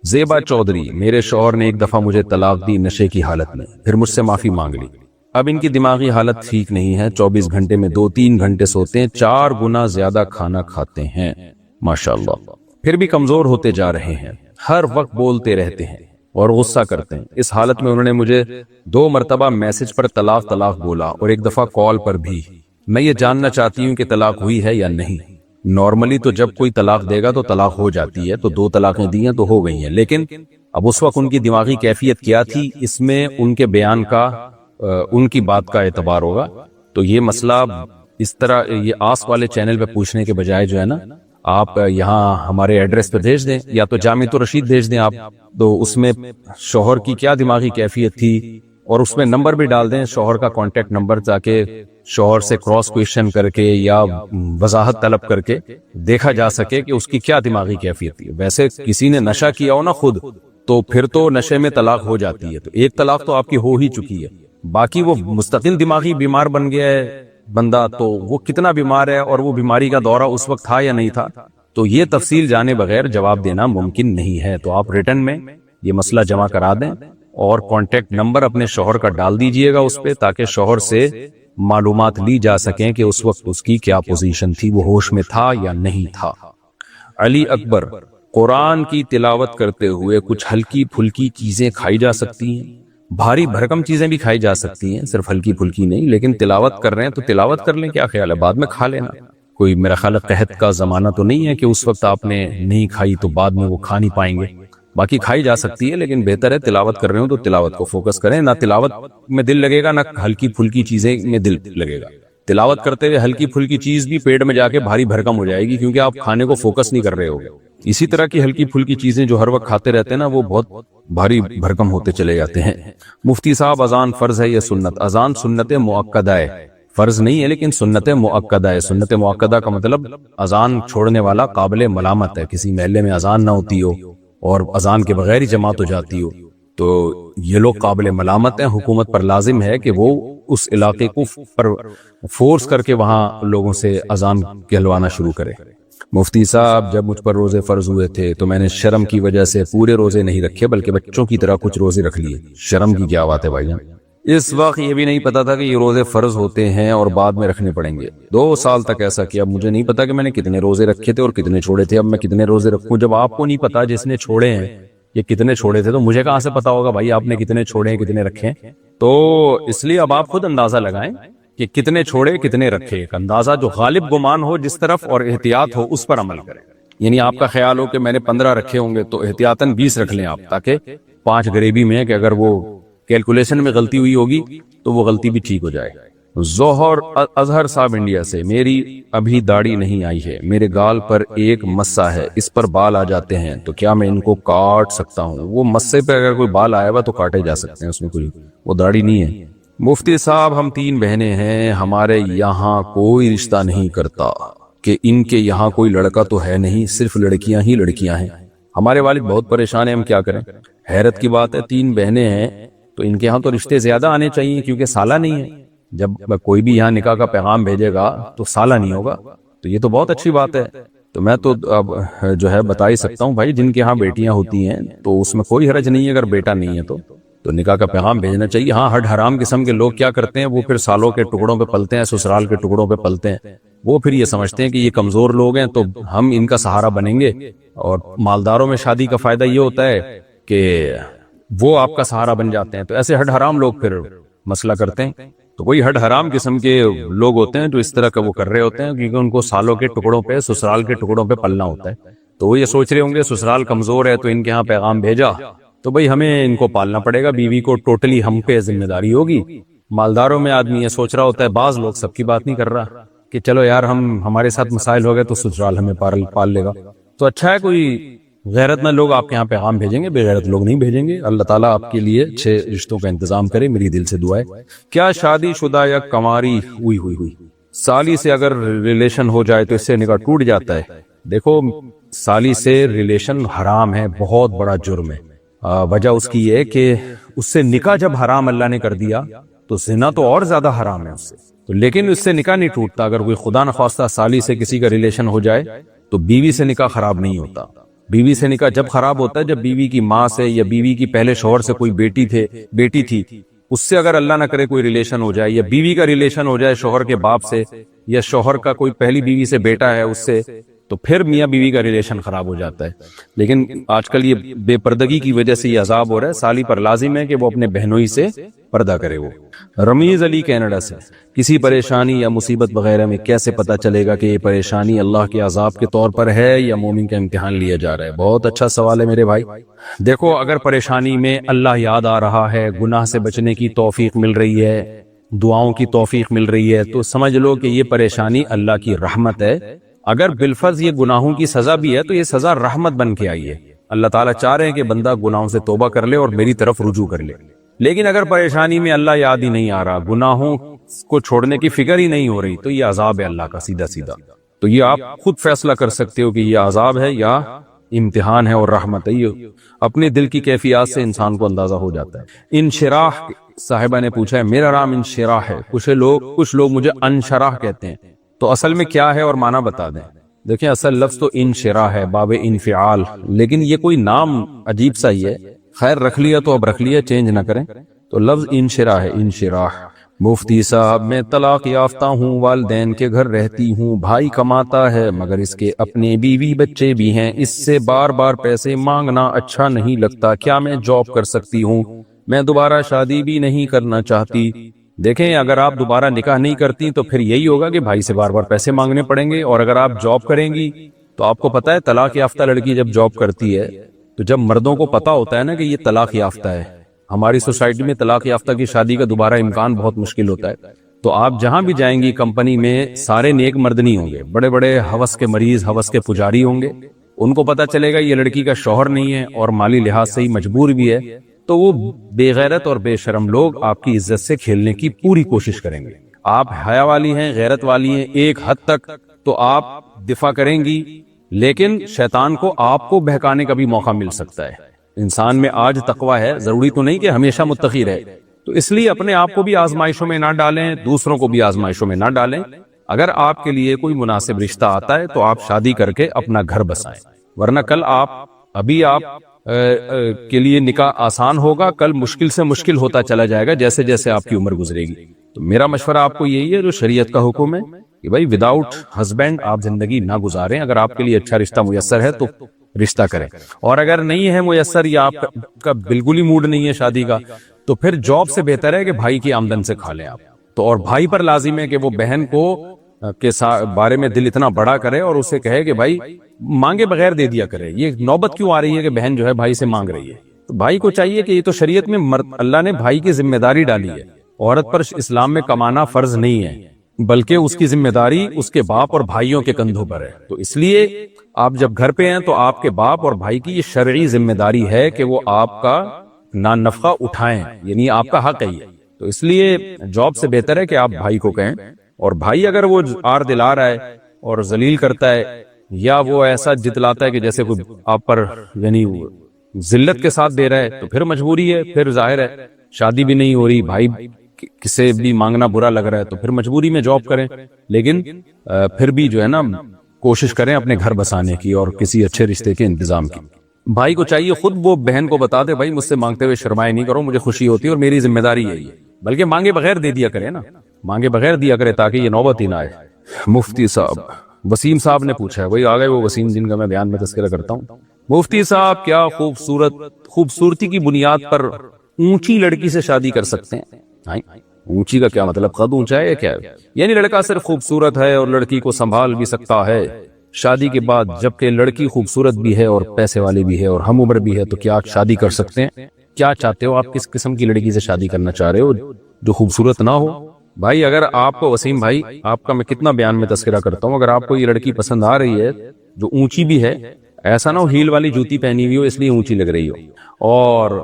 Speaker 1: زیبا چودھری میرے شوہر نے ایک دفعہ مجھے طلاق دی نشے کی حالت میں، پھر مجھ سے معافی مانگ لی، اب ان کی دماغی حالت ٹھیک نہیں ہے، 24 گھنٹے میں 2-3 گھنٹے سوتے ہیں، 4 گنا زیادہ کھانا کھاتے ہیں، ماشاءاللہ، پھر بھی کمزور ہوتے جا رہے ہیں، ہر وقت بولتے رہتے ہیں اور غصہ کرتے ہیں۔ اس حالت میں انہوں نے مجھے 2 مرتبہ میسج پر طلاق بولا اور 1 دفعہ کال پر بھی۔ میں یہ جاننا چاہتی ہوں کہ طلاق ہوئی ہے یا نہیں۔ نارملی تو جب کوئی طلاق دے گا تو طلاق ہو جاتی ہے، تو 2 طلاقیں دی ہیں تو ہو گئی ہیں، لیکن اب اس وقت ان کی دماغی کیفیت کیا تھی اس میں ان کے بیان کا ان کی بات کا اعتبار ہوگا۔ تو یہ مسئلہ اس طرح یہ آس والے چینل پہ پوچھنے کے بجائے جو ہے نا آپ یہاں ہمارے ایڈریس پہ بھیج دیں، یا تو جامع الرشید بھیج دیں آپ، تو اس میں شوہر کی کیا دماغی کیفیت تھی اور اس میں نمبر بھی ڈال دیں شوہر کا کانٹیکٹ نمبر, تاکہ شوہر سے کراس کویشچن کر کے یا وضاحت طلب کر کے دیکھا جا سکے کہ اس کی کیا دماغی کیفیت ہے. ویسے کسی نے نشہ کیا ہو نا خود, تو پھر تو نشے میں طلاق ہو جاتی ہے, تو ایک طلاق تو آپ کی ہو ہی چکی ہے. باقی وہ مستقل دماغی بیمار بن گیا ہے بندہ, تو وہ کتنا بیمار ہے اور وہ بیماری کا دورہ اس وقت تھا یا نہیں تھا, تو یہ تفصیل جانے بغیر جواب دینا ممکن نہیں ہے. تو آپ ریٹن میں یہ مسئلہ جمع کرا دیں اور کانٹیکٹ نمبر اپنے شوہر کا ڈال دیجئے گا اس پہ, تاکہ شوہر سے معلومات لی جا سکیں کہ اس وقت اس کی کیا پوزیشن تھی, وہ ہوش میں تھا یا نہیں تھا. علی اکبر, قرآن کی تلاوت کرتے ہوئے کچھ ہلکی پھلکی چیزیں کھائی جا سکتی ہیں؟ بھاری بھرکم چیزیں بھی کھائی جا سکتی ہیں, صرف ہلکی پھلکی نہیں, لیکن تلاوت کر رہے ہیں تو تلاوت کر لیں, کیا خیال ہے, بعد میں کھا لینا. کوئی میرا خیال ہے قحط کا زمانہ تو نہیں ہے کہ اس وقت آپ نے نہیں کھائی تو بعد میں وہ کھا نہیں پائیں گے. باقی کھائی جا سکتی ہے, لیکن بہتر ہے تلاوت کر رہے ہوں تو تلاوت کو فوکس کریں. نہ تلاوت میں دل لگے گا, نہ ہلکی پھلکی چیزیں میں دل لگے گا. تلاوت کرتے ہوئے ہلکی پھلکی چیز بھی پیٹ میں جا کے بھاری بھرکم ہو جائے گی, کیونکہ آپ کھانے کو فوکس نہیں کر رہے ہوگے. اسی طرح کی ہلکی پھلکی چیزیں جو ہر وقت کھاتے رہتے ہیں نا, وہ بہت بھاری بھرکم ہوتے چلے جاتے ہیں. مفتی صاحب, اذان فرض ہے یا سنت؟ اذان سنت مؤکدہ ہے, فرض نہیں ہے لیکن سنت مؤکدہ ہے. سنت مؤکدہ کا مطلب اذان چھوڑنے والا قابل ملامت ہے. کسی محلے میں اذان نہ ہوتی ہو اور اذان کے بغیر ہی جماعت ہو جاتی ہو, تو یہ لوگ قابل ملامت ہیں. حکومت پر لازم ہے کہ وہ اس علاقے کو پر فورس کر کے وہاں لوگوں سے اذان کہلوانا شروع کرے. مفتی صاحب, جب مجھ پر روزے فرض ہوئے تھے تو میں نے شرم کی وجہ سے پورے روزے نہیں رکھے, بلکہ بچوں کی طرح کچھ روزے رکھ لیے. شرم کی کیا بات ہے بھائی جان؟ اس وقت یہ بھی نہیں پتا تھا کہ یہ روزے فرض ہوتے ہیں اور بعد میں رکھنے پڑیں گے. 2 سال تک ایسا کیا. اب مجھے نہیں پتا کہ میں نے کتنے روزے رکھے تھے اور کتنے چھوڑے تھے. اب میں کتنے روزے رکھوں؟ جب آپ کو نہیں پتا جس نے چھوڑے ہیں یہ کتنے چھوڑے تھے, تو مجھے کہاں سے پتا ہوگا بھائی آپ نے کتنے چھوڑے ہیں کتنے رکھے ہیں؟ تو اس لیے اب آپ خود اندازہ لگائیں کہ کتنے چھوڑے کتنے رکھے. ایک اندازہ جو غالب گمان ہو جس طرف اور احتیاط ہو اس پر عمل کریں. یعنی آپ کا خیال ہو کہ میں نے 15 رکھے ہوں گے تو احتیاطاً 20 رکھ لیں آپ, تاکہ 5 غریبی میں کہ اگر وہ کیلکولیشن میں غلطی ہوئی ہوگی تو وہ غلطی بھی ٹھیک ہو جائے. ظہر اظہر صاحب انڈیا سے, میری ابھی داڑھی نہیں آئی ہے, میرے گال پر ایک مسا ہے, اس پر بال آ جاتے ہیں, تو کیا میں ان کو کاٹ سکتا ہوں؟ وہ مسے پہ اگر کوئی بال آیا ہوا تو کاٹے جا سکتے ہیں, اس میں کوئی وہ داڑھی نہیں ہے. مفتی صاحب, ہم 3 بہنیں ہیں, ہمارے یہاں کوئی رشتہ نہیں کرتا کہ ان کے یہاں کوئی لڑکا تو ہے نہیں, صرف لڑکیاں ہی لڑکیاں ہیں. ہمارے والد بہت پریشان ہیں, ہم کیا کریں؟ حیرت کی بات ہے, 3 بہنیں ہیں تو ان کے ہاں تو رشتے زیادہ آنے چاہیے, کیونکہ سالہ نہیں ہے. جب کوئی بھی یہاں نکاح کا پیغام بھیجے گا تو سالہ نہیں ہوگا, تو یہ تو بہت اچھی بات ہے. تو میں تو اب جو ہے بتا ہی سکتا ہوں بھائی, جن کے ہاں بیٹیاں ہوتی ہیں تو اس میں کوئی حرج نہیں ہے. اگر بیٹا نہیں ہے تو نکاح کا پیغام بھیجنا چاہیے. ہاں, ہڈ حرام قسم کے لوگ کیا کرتے ہیں, وہ پھر سالوں کے ٹکڑوں پہ پلتے ہیں, سسرال کے ٹکڑوں پہ پلتے ہیں. وہ پھر یہ سمجھتے ہیں کہ یہ کمزور لوگ ہیں تو ہم ان کا سہارا بنیں گے. اور مالداروں میں شادی کا فائدہ یہ ہوتا ہے کہ وہ آپ کا سہارا بن جاتے ہیں. تو ایسے ہڈ حرام لوگ پھر مسئلہ کرتے ہیں. تو وہی ہڈ حرام قسم کے لوگ ہوتے ہیں جو اس طرح کا وہ کر رہے ہوتے ہیں, کیونکہ ان کو سالوں کے ٹکڑوں پہ, سسرال کے ٹکڑوں پہ پلنا ہوتا ہے. تو وہ یہ سوچ رہے ہوں گے سسرال کمزور ہے تو ان کے ہاں پیغام بھیجا تو بھئی ہمیں ان کو پالنا پڑے گا, بیوی کو ٹوٹلی ہم پہ ذمہ داری ہوگی. مالداروں میں آدمی یہ سوچ رہا ہوتا ہے, بعض لوگ سب کی بات نہیں کر رہا کہ چلو یار ہمارے ساتھ مسائل ہو گئے تو سسرال ہمیں پال لے گا. تو اچھا ہے کوئی غیرت مند لوگ آپ کے یہاں پیغام بھیجیں گے, بے غیرت لوگ نہیں بھیجیں گے. اللہ تعالیٰ آپ کے لیے اچھے رشتوں کا انتظام کرے, میری دل سے دعا ہے. کیا شادی شدہ یا کنواری ہوئی سالی سے اگر ریلیشن ہو جائے تو اس سے نکاح ٹوٹ جاتا ہے؟ دیکھو, سالی سے ریلیشن حرام ہے, بہت بڑا جرم ہے. وجہ اس کی یہ ہے کہ اس سے نکاح جب حرام اللہ نے کر دیا تو زنا تو اور زیادہ حرام ہے اس سے. تو لیکن اس سے نکاح نہیں ٹوٹتا. اگر کوئی خدا نخواستہ سالی سے کسی کا ریلیشن ہو جائے تو بیوی سے نکاح خراب نہیں ہوتا. بیوی سے نکاح جب خراب ہوتا ہے جب بیوی کی ماں سے یا بیوی کی پہلے شوہر سے کوئی بیٹی تھی, اس سے اگر اللہ نہ کرے کوئی ریلیشن ہو جائے, یا بیوی کا ریلیشن ہو جائے شوہر کے باپ سے, یا شوہر کا کوئی پہلی بیوی سے بیٹا ہے اس سے, تو پھر میاں بیوی کا ریلیشن خراب ہو جاتا ہے. لیکن آج کل یہ بے پردگی کی وجہ سے یہ عذاب ہو رہا ہے. سالی پر لازم ہے کہ وہ اپنے بہنوئی سے پردہ کرے. وہ رمیز علی کینیڈا سے, کسی پریشانی یا مصیبت وغیرہ میں کیسے پتہ چلے گا کہ یہ پریشانی اللہ کے عذاب کے طور پر ہے یا مومن کا امتحان لیا جا رہا ہے؟ بہت اچھا سوال ہے میرے بھائی. دیکھو, اگر پریشانی میں اللہ یاد آ رہا ہے, گناہ سے بچنے کی توفیق مل رہی ہے, دعاؤں کی توفیق مل رہی ہے, تو سمجھ لو کہ یہ پریشانی اللہ کی رحمت ہے. اگر بالفرض یہ گناہوں کی سزا بھی ہے تو یہ سزا رحمت بن کے آئی ہے. اللہ تعالیٰ چاہ رہے ہیں کہ بندہ گناہوں سے توبہ کر لے اور میری طرف رجوع کر لے. لیکن اگر پریشانی میں اللہ یاد ہی نہیں آ رہا، گناہوں کو چھوڑنے کی فکر ہی نہیں ہو رہی، تو یہ عذاب ہے اللہ کا سیدھا سیدھا. تو یہ آپ خود فیصلہ کر سکتے ہو کہ یہ عذاب ہے یا امتحان ہے اور رحمت ہے. یہ اپنے دل کی کیفیات سے انسان کو اندازہ ہو جاتا ہے. انشراح صاحبہ نے پوچھا ہے، میرا نام انشراح ہے، کچھ لوگ مجھے انشراح کہتے ہیں، تو اصل میں کیا ہے اور معنی بتا دیں. دیکھیں اصل لفظ تو انشراح ہے، باب انفعال، لیکن یہ کوئی نام عجیب سا ہی ہے. خیر رکھ لیا تو اب رکھ لیا، چینج نہ کریں. تو لفظ انشراح ہے، انشراح. مفتی صاحب میں طلاق یافتہ ہوں، والدین کے گھر رہتی ہوں، بھائی کماتا ہے مگر اس کے اپنے بیوی بچے بھی ہیں، اس سے بار بار پیسے مانگنا اچھا نہیں لگتا، کیا میں جاب کر سکتی ہوں؟ میں دوبارہ شادی بھی نہیں کرنا چاہتی. دیکھیں اگر آپ دوبارہ نکاح نہیں کرتی تو پھر یہی ہوگا کہ بھائی سے بار بار پیسے مانگنے پڑیں گے، اور اگر آپ جاب کریں گی تو آپ کو پتا ہے طلاق یافتہ لڑکی جب جاب کرتی ہے تو جب مردوں کو پتا ہوتا ہے نا کہ یہ طلاق یافتہ ہے، ہماری سوسائٹی میں طلاق یافتہ کی شادی کا دوبارہ امکان بہت مشکل ہوتا ہے، تو آپ جہاں بھی جائیں گی کمپنی میں سارے نیک مرد نہیں ہوں گے، بڑے بڑے ہوس کے مریض، ہوس کے پجاری ہوں گے. ان کو پتا چلے گا یہ لڑکی کا شوہر نہیں ہے اور مالی لحاظ سے ہی مجبور بھی ہے، تو وہ بے غیرت اور بے شرم لوگ آپ کی عزت سے کھیلنے کی پوری کوشش کریں گے. آپ حیا والی ہیں، غیرت والی ہیں ایک حد تک، تو آپ دفاع کریں گی، لیکن شیطان کو آپ کو بہکانے کا بھی موقع مل سکتا ہے. انسان میں آج تقوی ہے، ضروری تو نہیں کہ ہمیشہ متقی رہے، تو اس لیے اپنے آپ کو بھی آزمائشوں میں نہ ڈالیں، دوسروں کو بھی آزمائشوں میں نہ ڈالیں. اگر آپ کے لیے کوئی مناسب رشتہ آتا ہے تو آپ شادی کر کے اپنا گھر بسائیں، ورنہ کل آپ کے لیے نکاح آسان ہوگا، کل مشکل سے مشکل ہوتا چلا جائے گا جیسے جیسے آپ کی عمر گزرے گی. تو میرا مشورہ آپ کو یہی ہے جو شریعت کا حکم ہے کہ بھائی وداؤٹ ہسبینڈ آپ زندگی نہ گزاریں. اگر آپ کے لیے اچھا رشتہ میسر ہے تو رشتہ کریں، اور اگر نہیں ہے میسر یا آپ کا بالکل ہی موڈ نہیں ہے شادی کا، تو پھر جاب سے بہتر ہے کہ بھائی کی آمدن سے کھا لیں آپ. تو اور بھائی پر لازم ہے کہ وہ بہن کو کے بارے میں دل اتنا بڑا کرے اور اسے کہے کہ بھائی مانگے بغیر دے دیا کرے. یہ نوبت کیوں آ رہی ہے کہ بہن جو ہے بھائی سے مانگ رہی ہے؟ تو بھائی کو چاہیے کہ یہ تو شریعت میں اللہ نے بھائی کی ذمہ داری ڈالی ہے. عورت پر اسلام میں کمانا فرض نہیں ہے، بلکہ اس کی ذمہ داری اس کے باپ اور بھائیوں کے کندھوں پر ہے. تو اس لیے آپ جب گھر پہ ہیں تو آپ کے باپ اور بھائی کی یہ شرعی ذمہ داری ہے کہ وہ آپ کا نان نفقہ اٹھائیں، یعنی آپ کا حق ہے یہ. تو اس لیے جاب سے بہتر ہے کہ آپ بھائی کو کہیں. اور بھائی اگر وہ آر دلا رہا ہے اور ذلیل کرتا ہے، یا وہ ایسا جتلاتا ہے کہ جیسے کوئی آپ پر یعنی ذلت کے ساتھ دے رہا ہے، تو پھر مجبوری ہے، پھر ظاہر ہے شادی بھی نہیں ہو رہی، بھائی کسے بھی مانگنا برا لگ رہا ہے، تو پھر مجبوری میں جاب کریں. لیکن پھر بھی جو ہے نا کوشش کریں اپنے گھر بسانے کی اور کسی اچھے رشتے کے انتظام کی. بھائی کو چاہیے خود وہ بہن کو بتا دے بھائی مجھ سے مانگتے ہوئے شرمائے نہیں کرو، مجھے خوشی ہوتی ہے اور میری ذمہ داری یہی ہے، بلکہ مانگے بغیر دے دیا کرے نا، مانگے بغیر دیا کرے تاکہ یہ نوبت ہی نہ آئے. مفتی صاحب وسیم صاحب نے پوچھا ہے، وہی آ گئے وہ وسیم جن کا میں بیان میں تذکرہ کرتا ہوں. مفتی صاحب کیا خوبصورتی کی بنیاد پر اونچی لڑکی سے شادی کر سکتے ہیں؟ اونچی کا کیا مطلب؟ قد اونچا ہے یا کیا ہے؟ یعنی لڑکا صرف خوبصورت ہے اور لڑکی کو سنبھال بھی سکتا ہے شادی کے بعد، جبکہ لڑکی خوبصورت بھی ہے اور پیسے والی بھی ہے اور ہم عمر بھی ہے، تو کیا شادی کر سکتے ہیں؟ کیا چاہتے ہو آپ؟ کس قسم کی لڑکی سے شادی کرنا چاہ رہے ہو جو خوبصورت نہ ہو؟ بھائی اگر آپ کو وسیم بھائی، آپ کا میں کتنا بیان میں تذکرہ کرتا ہوں، اگر آپ کو یہ لڑکی پسند آ رہی ہے جو اونچی بھی ہے، ایسا نہ ہو ہیل والی جوتی پہنی ہوئی ہو اس لیے اونچی لگ رہی ہو، اور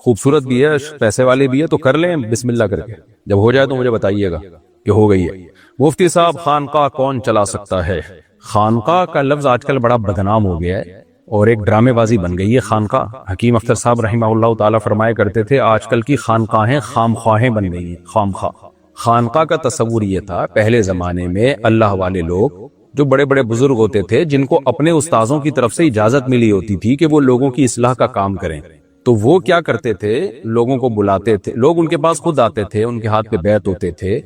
Speaker 1: خوبصورت بھی ہے پیسے والے بھی ہے، تو کر لیں بسم اللہ کر کے. جب ہو جائے تو مجھے بتائیے گا کہ ہو گئی ہے. مفتی صاحب خانقاہ کون چلا سکتا ہے؟ خانقاہ کا لفظ آج کل بڑا بدنام ہو گیا ہے اور ایک ڈرامے بازی بن گئی ہے خانقاہ. حکیم اختر صاحب رحمہ اللہ تعالیٰ فرمایا کرتے تھے آج کل کی خانقاہیں خامخواہیں بن گئی ہیں. خانقاہ کا تصور یہ تھا پہلے زمانے میں اللہ والے لوگ جو بڑے بڑے بزرگ ہوتے تھے، جن کو اپنے استاذوں کی طرف سے اجازت ملی ہوتی تھی کہ وہ لوگوں کی اصلاح کا کام کریں، تو وہ کیا کرتے تھے، لوگوں کو بلاتے تھے، لوگ ان کے پاس خود آتے تھے، ان کے ہاتھ پہ بیعت ہوتے تھے،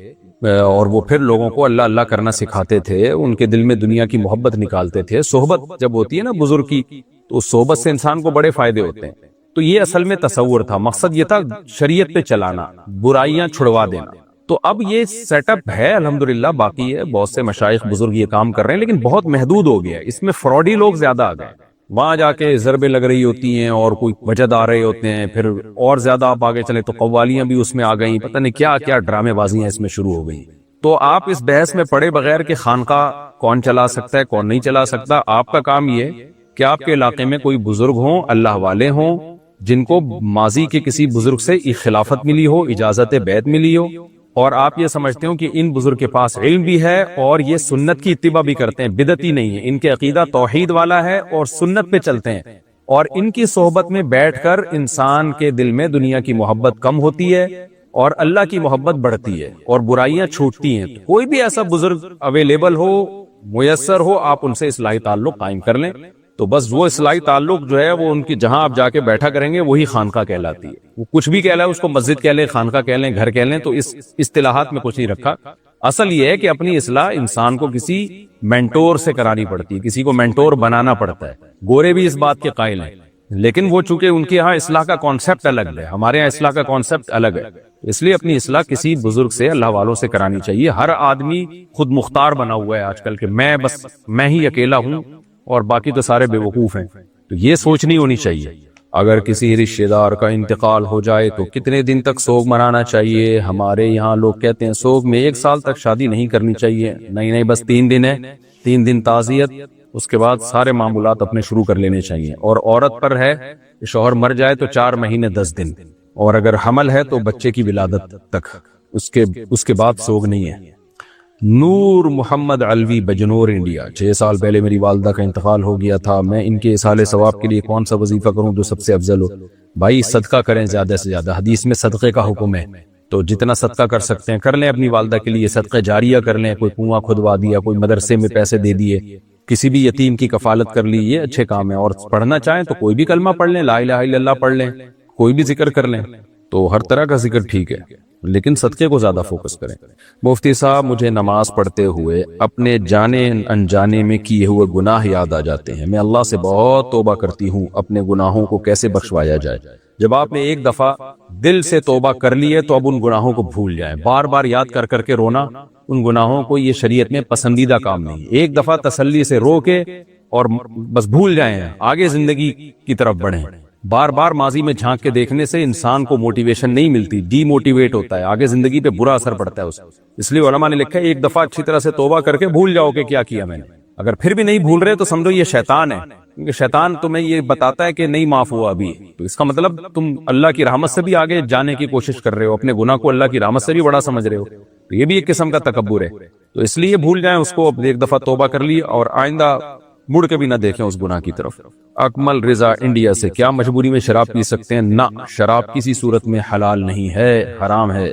Speaker 1: اور وہ پھر لوگوں کو اللہ اللہ کرنا سکھاتے تھے، ان کے دل میں دنیا کی محبت نکالتے تھے. صحبت جب ہوتی ہے نا بزرگ کی، تو اس صحبت سے انسان کو بڑے فائدے ہوتے ہیں. تو یہ اصل میں تصور تھا، مقصد یہ تھا شریعت پہ چلانا، برائیاں چھڑوا دینا. تو اب یہ سیٹ اپ ہے الحمدللہ، باقی ہے، بہت سے مشائخ بزرگ یہ کام کر رہے ہیں، لیکن بہت محدود ہو گیا. اس میں فراڈی لوگ زیادہ آ گئے، وہاں جا کے ضربیں لگ رہی ہوتی ہیں اور کوئی وجد آ رہے ہوتے ہیں، پھر اور زیادہ آپ آگے چلے تو قوالیاں بھی اس میں آ گئیں، پتہ نہیں کیا کیا ڈرامے بازیاں اس میں شروع ہو گئی. تو آپ اس بحث میں پڑے بغیر کہ خانقاہ کون چلا سکتا ہے کون نہیں چلا سکتا، آپ کا کام یہ کہ آپ کے علاقے میں کوئی بزرگ ہوں، اللہ والے ہوں، جن کو ماضی کے کسی بزرگ سے خلافت ملی ہو، اجازت بیعت ملی ہو، اور آپ یہ سمجھتے ہو کہ ان بزرگ کے پاس علم بھی ہے اور یہ سنت کی اتباع بھی کرتے ہیں، بدعتی نہیں ہے، ان کے عقیدہ توحید والا ہے اور سنت پہ چلتے ہیں، اور ان کی صحبت میں بیٹھ کر انسان کے دل میں دنیا کی محبت کم ہوتی ہے اور اللہ کی محبت بڑھتی ہے اور برائیاں چھوٹتی ہیں۔ کوئی بھی ایسا بزرگ اویلیبل ہو، میسر ہو، آپ ان سے اصلاحی تعلق قائم کر لیں، تو بس وہ اصلاحی تعلق جو ہے وہ ان کی جہاں آپ جا کے بیٹھا کریں گے وہی خانقاہ کہلاتی ہے۔ وہ کچھ بھی کہہ لائے، اس کو مسجد کہہ لیں، خانقاہ کہہ لیں، گھر کہہ لیں، تو اس اصطلاحات میں کچھ نہیں رکھا۔ اصل یہ ہے کہ اپنی اصلاح انسان کو کسی مینٹور سے کرانی پڑتی ہے، کسی کو مینٹور بنانا پڑتا ہے۔ گورے بھی اس بات کے قائل ہیں، لیکن وہ چونکہ ان کے یہاں اصلاح کا کانسیپٹ الگ ہے، ہمارے یہاں اصلاح کا کانسیپٹ الگ ہے، اس لیے اپنی اصلاح کسی بزرگ سے، اللہ والوں سے کرانی چاہیے۔ ہر آدمی خود مختار بنا ہوا ہے آج کل کہ میں ہی اکیلا ہوں اور باقی تو سارے بے وقوف ہیں، تو یہ سوچ نہیں ہونی چاہیے۔ اگر کسی رشتہ دار کا انتقال ہو جائے تو کتنے دن تک سوگ منانا چاہیے؟ ہمارے یہاں لوگ کہتے ہیں سوگ میں 1 سال تک شادی نہیں کرنی چاہیے، نہیں بس 3 دن ہے، 3 دن تعزیت، اس کے بعد سارے معمولات اپنے شروع کر لینے چاہیے۔ اور عورت پر ہے کہ شوہر مر جائے تو 4 مہینے 10 دن، اور اگر حمل ہے تو بچے کی ولادت تک، اس کے بعد سوگ نہیں ہے۔ نور محمد علوی، بجنور، انڈیا۔ 6 سال پہلے میری والدہ کا انتقال ہو گیا تھا، میں ان کے اصالہ ثواب کے لیے کون سا وظیفہ کروں جو سب سے افضل ہو؟ بھائی صدقہ کریں زیادہ سے زیادہ، حدیث میں صدقے کا حکم ہے، تو جتنا صدقہ کر سکتے ہیں کر لیں، اپنی والدہ کے لیے صدقہ جاریہ کر لیں، کوئی کنواں کھدوا دیا، کوئی مدرسے میں پیسے دے دیے، کسی بھی یتیم کی کفالت کر لی، یہ اچھے کام ہے۔ اور پڑھنا چاہیں تو کوئی بھی کلمہ پڑھ لیں، لا الہ الا اللہ پڑھ لیں، کوئی بھی ذکر کر لیں، تو ہر طرح کا ذکر ٹھیک ہے، لیکن صدقے کو زیادہ فوکس کریں۔ مفتی صاحب، مجھے نماز پڑھتے ہوئے اپنے جانے انجانے میں کیے ہوئے گناہ یاد آ جاتے ہیں، میں اللہ سے بہت توبہ کرتی ہوں، اپنے گناہوں کو کیسے بخشوایا جائے؟ جب آپ نے ایک دفعہ دل سے توبہ کر لی ہے تو اب ان گناہوں کو بھول جائیں، بار بار یاد کر کر کے رونا ان گناہوں کو یہ شریعت میں پسندیدہ کام نہیں۔ ایک دفعہ تسلی سے رو کے اور بس بھول جائیں، آگے زندگی کی طرف بڑھیں۔ بار بار ماضی میں جھانک کے دیکھنے سے انسان کو موٹیویشن نہیں ملتی، ڈی موٹیویٹ ہوتا ہے، آگے زندگی پہ برا اثر پڑتا ہے اس کو۔ اس لیے علماء نے لکھا ہے ایک دفعہ اچھی طرح سے توبہ کر کے بھول جاؤ کہ کیا کیا میں نے۔ اگر پھر بھی نہیں بھول رہے تو سمجھو یہ شیطان ہے، کیونکہ شیطان تمہیں یہ بتاتا ہے کہ نہیں معاف ہوا ابھی، تو اس کا مطلب تم اللہ کی رحمت سے بھی آگے جانے کی کوشش کر رہے ہو، اپنے گناہ کو اللہ کی رحمت سے بھی بڑا سمجھ رہے ہو، تو یہ بھی ایک قسم کا تکبر ہے۔ تو اس لیے بھول جائیں اس کو، ایک دفعہ توبہ کر لی اور آئندہ مڑ کے بھی نہ دیکھیں اس گناہ کی طرف۔ اکمل رضا، انڈیا سے۔ کیا مجبوری میں شراب پی سکتے ہیں؟ نہ، شراب کسی صورت میں حلال نہیں ہے، حرام ہے۔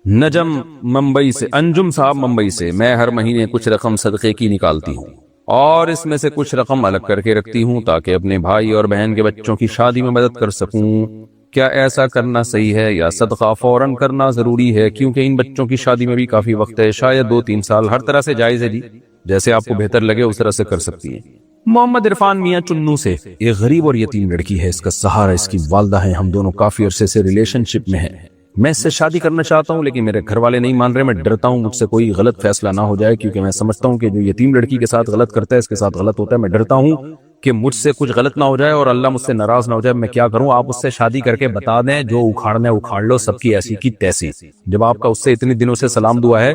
Speaker 1: نجم ممبئی سے، انجم صاحب ممبئی سے، میں ہر مہینے کچھ رقم صدقے کی نکالتی ہوں اور اس میں سے کچھ رقم الگ کر کے رکھتی ہوں تاکہ اپنے بھائی اور بہن کے بچوں کی شادی میں مدد کر سکوں۔ کیا ایسا کرنا صحیح ہے یا صدقہ فوراً کرنا ضروری ہے؟ کیونکہ ان بچوں کی شادی میں بھی کافی وقت ہے، شاید 2-3 سال۔ ہر طرح سے جائز ہے جی، جیسے آپ کو بہتر لگے اس طرح سے کر سکتی ہیں۔ محمد عرفان میاں، چنو سے۔ ایک غریب اور یتیم لڑکی ہے، اس کا سہارا اس کی والدہ ہے، ہم دونوں کافی عرصے سے ریلیشن شپ میں ہیں، میں اس سے شادی کرنا چاہتا ہوں لیکن میرے گھر والے نہیں مان رہے، میں ڈرتا ہوں مجھ سے کوئی غلط فیصلہ نہ ہو جائے، کیونکہ میں سمجھتا ہوں کہ جو یتیم لڑکی کے ساتھ غلط کرتا ہے اس کے ساتھ غلط ہوتا ہے، میں ڈرتا ہوں کہ مجھ سے کچھ غلط نہ ہو جائے اور اللہ مجھ سے ناراض نہ ہو جائے، میں کیا کروں؟ آپ اس سے شادی کر کے بتا دیں، جو اکھاڑنا ہے اکھاڑ لو، سب کی ایسی کی تیسی۔ جب آپ کا اس سے اتنے دنوں سے سلام دعا ہے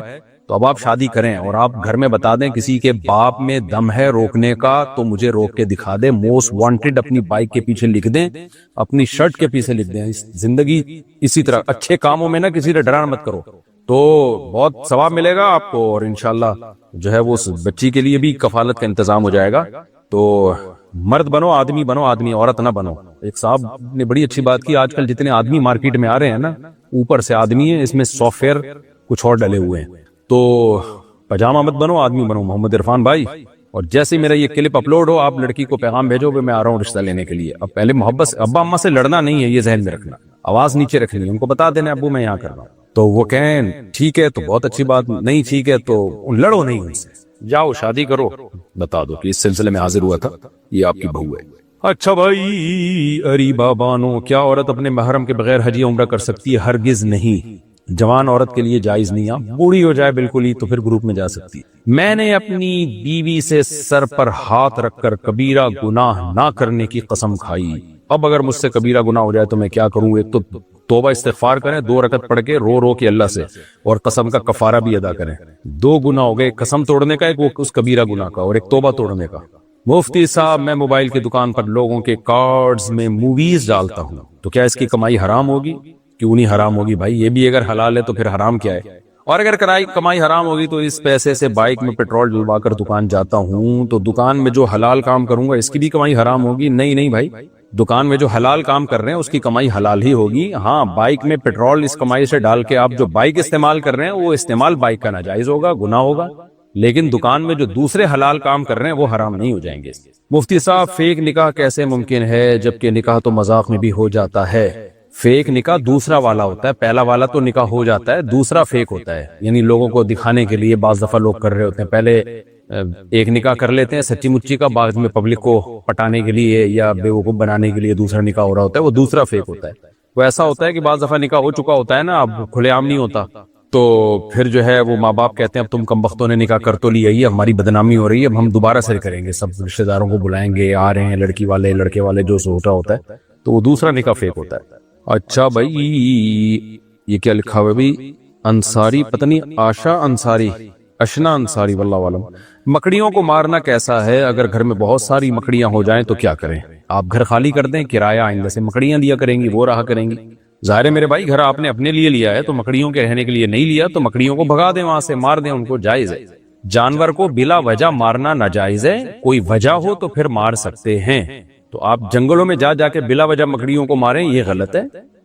Speaker 1: تو اب آپ شادی کریں، اور آپ گھر میں بتا دیں کسی کے باپ میں دم ہے روکنے کا تو مجھے روک کے دکھا دیں، موسٹ وانٹڈ اپنی بائک کے پیچھے لکھ دیں، اپنی شرٹ کے پیچھے لکھ دیں۔ زندگی اسی طرح اچھے کاموں میں نہ کسی سے ڈرانا مت کرو، تو بہت ثواب ملے گا آپ کو، اور انشاءاللہ جو ہے وہ بچی کے لیے بھی کفالت کا انتظام ہو جائے گا۔ تو مرد بنو، آدمی بنو، آدمی عورت نہ بنو۔ ایک صاحب نے بڑی اچھی بات کی، آج کل جتنے آدمی مارکیٹ میں آ رہے ہیں نا، اوپر سے آدمی ہے، اس میں سافٹ ویئر کچھ اور ڈلے ہوئے ہیں، تو پجامہ مت بنو، آدمی بنو۔ محمد عرفان بھائی، اور جیسے میرا یہ کلپ اپلوڈ ہو آپ لڑکی کو پیغام بھیجو کہ میں آ رہا ہوں رشتہ لینے کے لیے۔ اب پہلے محبت سے، ابا اماں سے لڑنا نہیں ہے، یہ ذہن میں رکھنا، آواز نیچے رکھنی ہے، ان کو بتا دینا ابو میں یہاں کر رہا ہوں، تو وہ کہیں ٹھیک ہے تو بہت اچھی بات، نہیں ٹھیک ہے تو لڑو نہیں، ان سے جاؤ شادی کرو، بتا دو کہ اس سلسلے میں حاضر ہوا تھا، یہ آپ کی بہو ہے۔ اچھا بھائی، اری بابانو، کیا عورت اپنے محرم کے بغیر حج یا عمرہ کر سکتی ہے؟ ہرگز نہیں، جوان عورت کے لیے جائز نہیں، آپ بوڑھی ہو جائے بالکل ہی تو پھر گروپ میں جا سکتی۔ میں نے اپنی بیوی سے سر پر ہاتھ رکھ کر کبیرہ گناہ نہ کرنے کی قسم کھائی، اب اگر مجھ سے کبیرہ گناہ ہو جائے تو میں کیا کروں؟ ایک تو توبہ استغفار کریں 2 رکعت پڑھ کے رو رو کے اللہ سے، اور قسم کا کفارہ بھی ادا کریں۔ 2 گناہ ہو گئے، ایک قسم توڑنے کا، ایک وہ اس کبیرہ گناہ کا، اور ایک توبہ توڑنے کا۔ مفتی صاحب میں موبائل کی دکان پر لوگوں کے کارڈز میں موویز ڈالتا ہوں، تو کیا اس کی کمائی حرام ہوگی؟ کیوں نہیں حرام ہوگی بھائی، یہ بھی اگر حلال ہے تو پھر حرام کیا ہے؟ اور اگر کمائی حرام ہوگی تو اس پیسے سے بائک میں پیٹرول ڈلوا کر دکان جاتا ہوں، تو دکان میں جو حلال کام کروں گا اس کی بھی کمائی حرام ہوگی؟ نہیں بھائی، دکان میں جو حلال کام کر رہے ہیں اس کی کمائی حلال ہی ہوگی۔ ہاں، بائک میں پیٹرول اس کمائی سے ڈال کے آپ جو بائک استعمال کر رہے ہیں وہ استعمال بائک کا ناجائز ہوگا، گناہ ہوگا، لیکن دکان میں جو دوسرے حلال کام کر رہے ہیں وہ حرام نہیں ہو جائیں گے۔ مفتی صاحب فیک نکاح کیسے ممکن ہے جبکہ نکاح تو مذاق میں بھی ہو جاتا ہے؟ فیک نکاح دوسرا والا ہوتا ہے، پہلا والا تو نکاح ہو جاتا ہے، دوسرا فیک ہوتا ہے، یعنی لوگوں کو دکھانے کے لیے بعض دفعہ لوگ کر رہے ہوتے ہیں، پہلے ایک نکاح کر لیتے ہیں سچی مچی کا، بعد میں پبلک کو پٹانے کے لیے یا بیوقوف بنانے کے لیے دوسرا نکاح ہو رہا ہوتا ہے، وہ دوسرا فیک ہوتا ہے۔ وہ ایسا ہوتا ہے کہ بعض دفعہ نکاح ہو چکا ہوتا ہے نا، اب کھلے عام نہیں ہوتا، تو پھر جو ہے وہ ماں باپ کہتے ہیں اب تم کم بختوں نے نکاح کر تو لیا ہی، ہماری بدنامی ہو رہی ہے، اب ہم دوبارہ سے کریں گے، سب رشتہ داروں کو بلائیں گے، آ رہے ہیں لڑکی والے لڑکے والے، جو سوچا ہوتا ہے، تو وہ دوسرا نکاح فیک ہوتا ہے۔ اچھا بھائی، یہ کیا لکھا ہوا ہے بھائی؟ انصاری، پتہ نہیں آشا انصاری، اشنا انصاری، واللہ عالم۔ مکڑیوں کو مارنا کیسا ہے؟ اگر گھر میں بہت ساری مکڑیاں ہو جائیں تو کیا کریں؟ آپ گھر خالی کر دیں، کرایہ آئندہ سے مکڑیاں دیا کریں گی، وہ رہا کریں گی۔ ظاہر ہے میرے بھائی، گھر آپ نے اپنے لیے لیا ہے تو مکڑیوں کے رہنے کے لیے نہیں لیا، تو مکڑیوں کو بھگا دیں وہاں سے، مار دیں ان کو، جائز ہے۔ جانور کو بلا وجہ مارنا ناجائز ہے، کوئی وجہ ہو تو پھر مار سکتے ہیں، تو آپ جنگلوں میں جا کے بلا وجہ مکڑیوں کو ماریں، یہ غلط ہے۔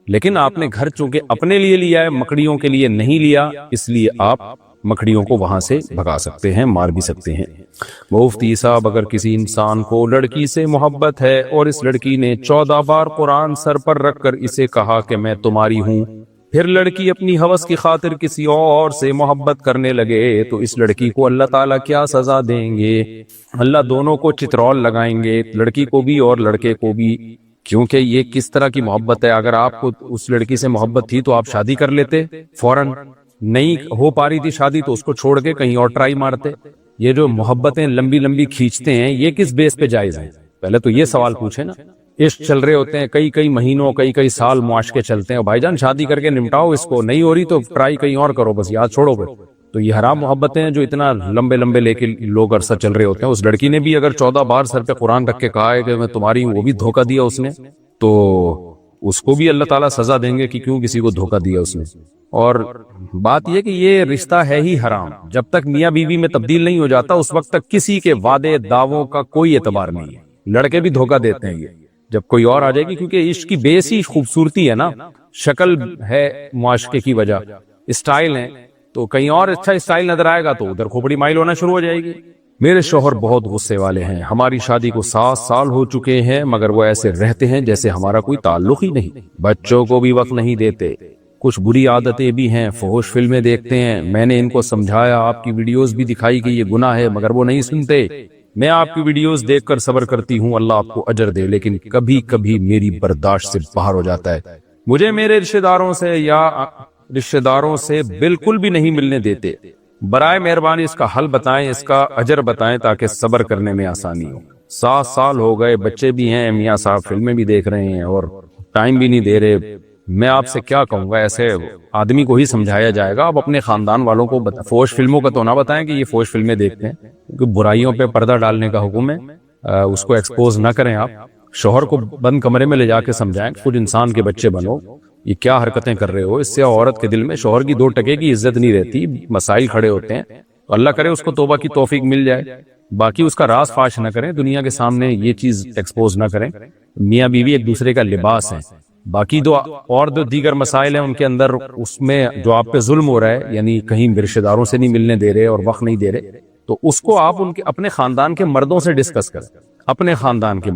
Speaker 1: لیکن آپ نے گھر چونکہ اپنے لیے لیا ہے، مکڑیوں کے لیے نہیں لیا، اس لیے آپ مکڑیوں کو وہاں سے بھگا سکتے ہیں، مار بھی سکتے ہیں۔ مفتی صاحب اگر کسی انسان کو لڑکی سے محبت ہے اور اس لڑکی نے 14 بار قرآن سر پر رکھ کر اسے کہا کہ میں تمہاری ہوں، پھر لڑکی اپنی ہوس کی خاطر کسی اور سے محبت کرنے لگے، تو اس لڑکی کو اللہ تعالیٰ کیا سزا دیں گے؟ اللہ دونوں کو چترول لگائیں گے، لڑکی کو بھی اور لڑکے کو بھی، کیونکہ یہ کس طرح کی محبت ہے؟ اگر آپ کو اس لڑکی سے محبت تھی تو آپ شادی کر لیتے فوراً، نہیں ہو پا رہی تھی شادی تو اس کو چھوڑ کے کہیں اور ٹرائی مارتے۔ یہ جو محبتیں لمبی لمبی کھینچتے ہیں، یہ کس بیس پہ جائز ہیں؟ پہلے تو یہ سوال پوچھے نا۔ عشق چل رہے ہوتے ہیں کئی مہینوں، کئی سال معاشقے چلتے ہیں، بھائی جان شادی کر کے نمٹاؤ اس کو، نہیں ہو رہی تو ٹرائی کہیں اور کرو، بس یاد چھوڑو پھر۔ تو یہ حرام محبتیں ہیں جو اتنا لمبے لے کے لوگ عرصہ چل رہے ہوتے ہیں۔ اس لڑکی نے بھی اگر 14 بار سر پہ قرآن رکھ کے کہا ہے کہ میں تمہاری ہوں، وہ بھی دھوکہ دیا اس نے، تو اس کو بھی اللہ تعالیٰ سزا دیں گے کہ کیوں کسی کو دھوکہ دیا اس نے۔ اور بات یہ کہ یہ رشتہ ہے ہی حرام، جب تک میاں بیوی میں تبدیل نہیں ہو جاتا اس وقت تک کسی کے وعدے دعووں کا کوئی اعتبار نہیں ہے۔ لڑکے بھی دھوکہ دیتے ہیں، یہ جب کوئی اور آ جائے گی، کیونکہ عشق کی بیس ہی خوبصورتی ہے نا، شکل ہے معاشقے کی وجہ، اسٹائل ہے، تو کہیں اور اچھا اسٹائل نظر آئے گا تو ادھر کھوپڑی مائل ہونا شروع ہو جائے گی۔ میرے شوہر بہت غصے والے ہیں، ہماری شادی کو 7 سال ہو چکے ہیں، مگر وہ ایسے رہتے ہیں جیسے ہمارا کوئی تعلق ہی نہیں، بچوں کو بھی وقت نہیں دیتے، کچھ بری عادتیں بھی ہیں، فحش فلمیں دیکھتے ہیں۔ میں نے ان کو سمجھایا، آپ کی ویڈیوز بھی دکھائی کہ یہ گناہ ہے، مگر وہ نہیں سنتے۔ میں آپ کی ویڈیوز دیکھ کر صبر کرتی ہوں، اللہ آپ کو اجر دے، لیکن کبھی کبھی میری برداشت سے باہر ہو جاتا ہے، مجھے میرے رشتہ داروں سے بالکل بھی نہیں ملنے دیتے۔ برائے مہربانی اس کا حل بتائیں، اس کا اجر بتائیں تاکہ صبر کرنے میں آسانی ہو۔ 7 سال ہو گئے، بچے بھی ہیں، میاں صاحب فلمیں بھی دیکھ رہے ہیں اور ٹائم بھی نہیں دے رہے، میں آپ سے کیا کہوں گا؟ ایسے آدمی کو ہی سمجھایا جائے گا، آپ اپنے خاندان والوں کو فحش فلموں کا تو نہ بتائیں کہ یہ فحش فلمیں دیکھتے ہیں، کیونکہ برائیوں پہ پردہ ڈالنے کا حکم ہے، اس کو ایکسپوز نہ کریں۔ آپ شوہر کو بند کمرے میں لے جا کے سمجھائیں، خود انسان کے بچے بنو، یہ کیا حرکتیں کر رہے ہو؟ اس سے عورت کے دل میں شوہر کی 2 ٹکے کی عزت نہیں رہتی، مسائل کھڑے ہوتے ہیں، تو اللہ کرے اس کو توبہ کی توفیق مل جائے۔ باقی اس کا راز فاش نہ کریں، دنیا کے سامنے یہ چیز ایکسپوز نہ کریں۔ میاں بیوی ایک دوسرے کا لباس ہے، باقی جو دیگر مسائل ہیں ان کے اندر، اس میں جو آپ پہ ظلم ہو رہا ہے، یعنی کہیں رشتہ داروں سے نہیں ملنے دے رہے اور وقت نہیں دے رہے، تو اس کو آپ اپنے خاندان کے مردوں سے ڈسکس کریں، اپنے خاندان کے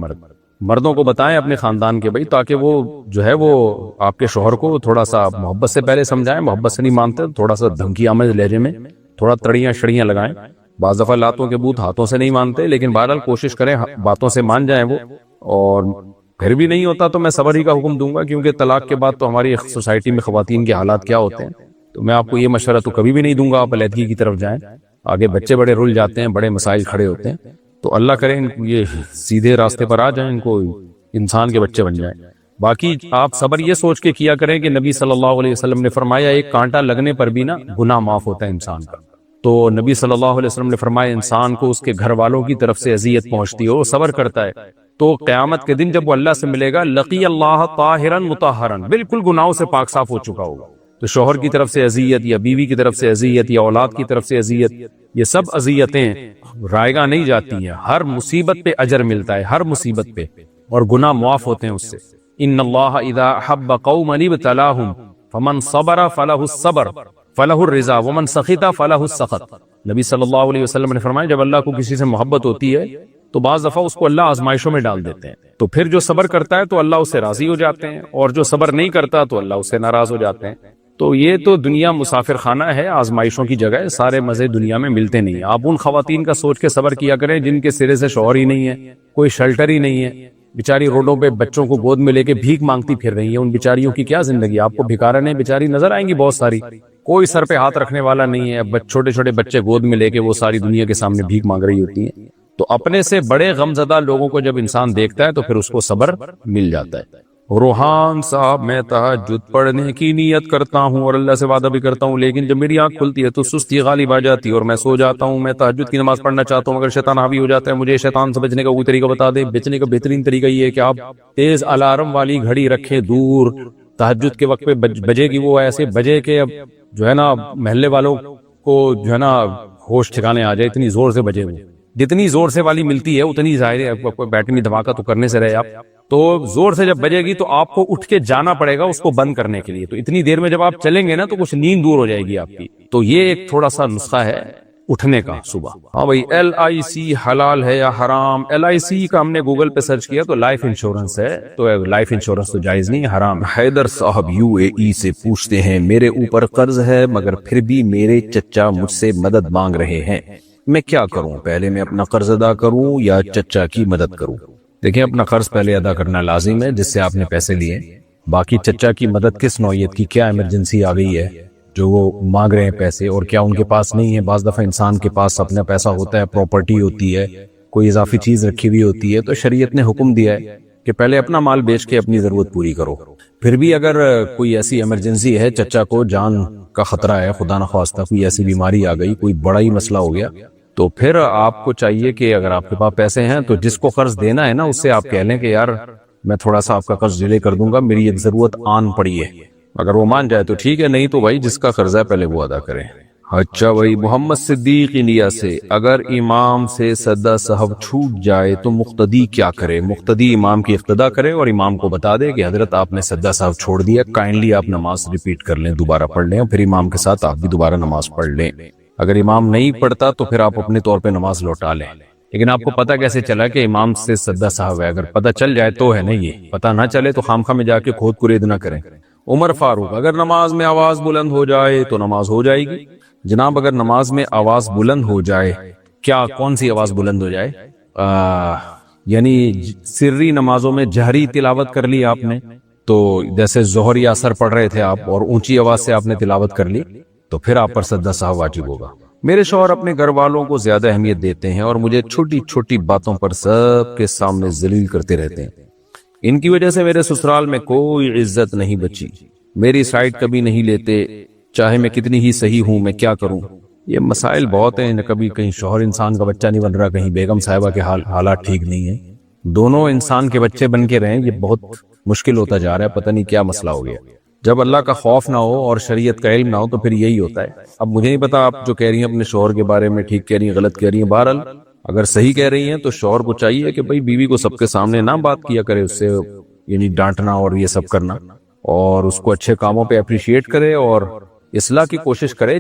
Speaker 1: مردوں کو بتائیں اپنے خاندان کے بھائی، تاکہ وہ جو ہے وہ آپ کے شوہر کو تھوڑا سا محبت سے پہلے سمجھائیں، محبت سے نہیں مانتے تو تھوڑا سا دھمکی آمیز لہجے میں تھوڑا تڑیاں شڑیاں لگائیں۔ بعض دفعہ لاتوں کے بوت ہاتھوں سے نہیں مانتے، لیکن بہرحال کوشش کریں باتوں سے مان جائیں وہ، اور پھر بھی نہیں ہوتا تو میں صبر ہی کا حکم دوں گا، کیونکہ طلاق کے بعد تو ہماری سوسائٹی میں خواتین کے حالات کیا ہوتے ہیں، تو میں آپ کو یہ مشورہ تو کبھی بھی نہیں دوں گا آپ علیحدگی کی طرف جائیں، آگے بچے بڑے رل جاتے ہیں، بڑے مسائل کھڑے ہوتے ہیں، تو اللہ کرے یہ سیدھے راستے پر آ جائیں، ان کو انسان کے بچے بن جائیں۔ باقی آپ صبر یہ سوچ کے کیا کریں کہ نبی صلی اللہ علیہ وسلم نے فرمایا ایک کانٹا لگنے پر بھی نا گناہ معاف ہوتا ہے انسان کا، تو نبی صلی اللہ علیہ وسلم نے فرمایا انسان کو اس کے گھر والوں کی طرف سے اذیت پہنچتی ہے، وہ صبر کرتا ہے، تو قیامت کے دن جب وہ اللہ سے ملے گا لقی اللہ طاہرا مطہرا، بالکل گناہوں سے پاک صاف ہو چکا ہوگا۔ تو شوہر کی طرف سے اذیت یا بیوی کی طرف سے اذیت یا اولاد کی طرف سے اذیت، یہ سب اذیتیں رائگاں نہیں جاتی ہیں، ہر مصیبت پہ اجر ملتا ہے، ہر مصیبت پہ، اور گناہ معاف ہوتے ہیں اس سے۔ ان اللہ اذا احب قوما ابتلاهم فمن صبر فلہ الصبر فلہ الرضا ومن سخط فلہ السخط۔ نبی صلی اللہ علیہ وسلم نے فرمایا جب اللہ کو کسی سے محبت ہوتی ہے تو بعض دفعہ اس کو اللہ آزمائشوں میں ڈال دیتے ہیں، تو پھر جو صبر کرتا ہے تو اللہ اس سے راضی ہو جاتے ہیں، اور جو صبر نہیں کرتا تو اللہ اس سے ناراض ہو جاتے ہیں۔ تو یہ تو دنیا مسافر خانہ ہے، آزمائشوں کی جگہ ہے، سارے مزے دنیا میں ملتے نہیں۔ آپ ان خواتین کا سوچ کے صبر کیا کریں جن کے سرے سے شوہر ہی نہیں ہے، کوئی شیلٹر ہی نہیں ہے، بیچاری روڈوں پہ بچوں کو گود میں لے کے بھیک مانگتی پھر رہی ہیں، ان بیچاریوں کی کیا زندگی؟ آپ کو بھکارنیں بیچاری نظر آئیں گی بہت ساری، کوئی سر پہ ہاتھ رکھنے والا نہیں ہے، چھوٹے چھوٹے بچے گود میں لے کے وہ ساری دنیا کے سامنے بھیک مانگ رہی ہوتی ہیں۔ تو اپنے سے بڑے غمزدہ لوگوں کو جب انسان دیکھتا ہے تو پھر اس کو صبر مل جاتا ہے۔ روحان صاحب میں تہجد پڑھنے کی نیت کرتا ہوں اور اللہ سے وعدہ بھی کرتا ہوں، لیکن جب میری آنکھ کھلتی ہے تو سستی غالب آ جاتی ہے اور میں سو جاتا ہوں۔ میں تہجد کی نماز پڑھنا چاہتا ہوں، اگر شیطان حاوی ہو جاتا ہے مجھے شیطان سے بچنے کا کوئی طریقہ بتا دیں۔ بچنے کا بہترین طریقہ یہ ہے کہ آپ تیز الارم والی گھڑی رکھیں دور، تہجد کے وقت پہ بجے گی، وہ ایسے بجے کہ اب جو ہے نا محلے والوں کو جو ہے نا ہوش ٹھکانے آ جائے، اتنی زور سے بجے وہ، جتنی زور سے والی ملتی ہے اتنی ظاہر ہے کوئی بیٹری دھماکہ تو کرنے سے رہے آپ، تو زور سے جب بجے گی تو آپ کو اٹھ کے جانا پڑے گا اس کو بند کرنے کے لیے، تو اتنی دیر میں جب آپ چلیں گے نا تو کچھ نیند دور ہو جائے گی آپ کی۔ تو یہ ایک تھوڑا سا نسخہ ہے اٹھنے کا صبح۔ ہاں بھائی، LIC حلال ہے یا حرام؟ LIC کا ہم نے گوگل پہ سرچ کیا تو لائف انشورنس ہے، تو لائف انشورنس تو جائز نہیں، حرام۔ حیدر صاحب UAE سے پوچھتے ہیں میرے اوپر قرض ہے مگر پھر بھی میرے چچا مجھ سے مدد مانگ رہے ہیں، میں کیا کروں؟ پہلے میں اپنا قرض ادا کروں یا چچا کی مدد کروں؟ دیکھیں، اپنا قرض پہلے ادا کرنا لازم ہے جس سے آپ نے پیسے لیے، باقی چچا کی مدد کس نوعیت کی، کیا ایمرجنسی آ گئی ہے جو وہ مانگ رہے ہیں پیسے، اور کیا ان کے پاس نہیں ہے؟ بعض دفعہ انسان کے پاس اپنا پیسہ ہوتا ہے، پراپرٹی ہوتی ہے، کوئی اضافی چیز رکھی ہوئی ہوتی ہے، تو شریعت نے حکم دیا ہے کہ پہلے اپنا مال بیچ کے اپنی ضرورت پوری کرو۔ پھر بھی اگر کوئی ایسی ایمرجنسی ہے، چچا کو جان کا خطرہ ہے، خدا نخواستہ کوئی ایسی بیماری آ گئی، کوئی بڑا ہی مسئلہ ہو گیا، تو پھر آپ کو چاہیے کہ اگر آپ کے پاس پیسے ہیں تو جس کو قرض دینا ہے نا اس سے آپ کہہ لیں کہ یار میں تھوڑا سا آپ کا قرض ڈیلے کر دوں گا، میری ایک ضرورت آن پڑی ہے۔ اگر وہ مان جائے تو ٹھیک ہے، نہیں تو بھائی جس کا قرض ہے پہلے وہ ادا کریں۔ اچھا بھائی، محمد صدیق انڈیا سے، اگر امام سے سجدہ سہو چھوٹ جائے تو مقتدی کیا کرے؟ مقتدی امام کی اقتداء کرے اور امام کو بتا دے کہ حضرت آپ نے سجدہ سہو چھوڑ دیا، کائنڈلی آپ نماز ریپیٹ کر لیں، دوبارہ پڑھ لیں، اور پھر امام کے ساتھ آپ بھی دوبارہ نماز پڑھ لیں۔ اگر امام نہیں پڑھتا تو پھر آپ اپنے طور پہ نماز لوٹا لیں۔ لیکن آپ کو پتہ کیسے چلا کہ امام سے سجدہ سہو ہے؟ اگر پتہ چل جائے تو ہے نا، یہ پتہ نہ چلے تو خامخواہ میں جا کے کھود کرید نہ کریں۔ عمر فاروق، اگر نماز میں آواز بلند ہو جائے تو نماز ہو جائے گی؟ جناب اگر نماز میں آواز بلند ہو جائے، کیا کون سی آواز بلند ہو جائے؟ یعنی سری نمازوں میں جہری تلاوت کر لی آپ نے، تو جیسے ظہر یا عصر پڑھ رہے تھے آپ اور اونچی آواز سے آپ نے تلاوت کر لی تو پھر آپ پر سجدہ سہو واجب ہوگا۔ میرے شوہر اپنے گھر والوں کو زیادہ اہمیت دیتے ہیں اور مجھے چھوٹی چھوٹی باتوں پر سب کے سامنے ذلیل کرتے رہتے ہیں، ان کی وجہ سے میرے سسرال میں کوئی عزت نہیں بچی، میری سائیڈ کبھی نہیں لیتے، چاہے میں کتنی ہی صحیح ہوں، میں کیا کروں؟ یہ مسائل بہت ہیں، کبھی کہیں شوہر انسان کا بچہ نہیں بن رہا، کہیں بیگم صاحبہ کے حالات ٹھیک نہیں ہیں، دونوں انسان کے بچے بن کے رہیں، یہ بہت مشکل ہوتا جا رہا ہے، پتہ نہیں کیا مسئلہ ہو گیا۔ جب اللہ کا خوف نہ ہو اور شریعت کا علم نہ ہو تو پھر یہی ہوتا ہے۔ اب مجھے نہیں پتا آپ جو کہہ رہی ہیں اپنے شوہر کے بارے میں ٹھیک کہہ رہی ہیں غلط کہہ رہی ہیں، بہرحال اگر صحیح کہہ رہی ہیں تو شوہر کو چاہیے کہ بھئی بیوی کو سب کے سامنے نہ بات کیا کرے، اس سے یعنی ڈانٹنا اور یہ سب کرنا، اور اس کو اچھے کاموں پہ اپریشیٹ کرے اور اصلاح کی کوشش کرے،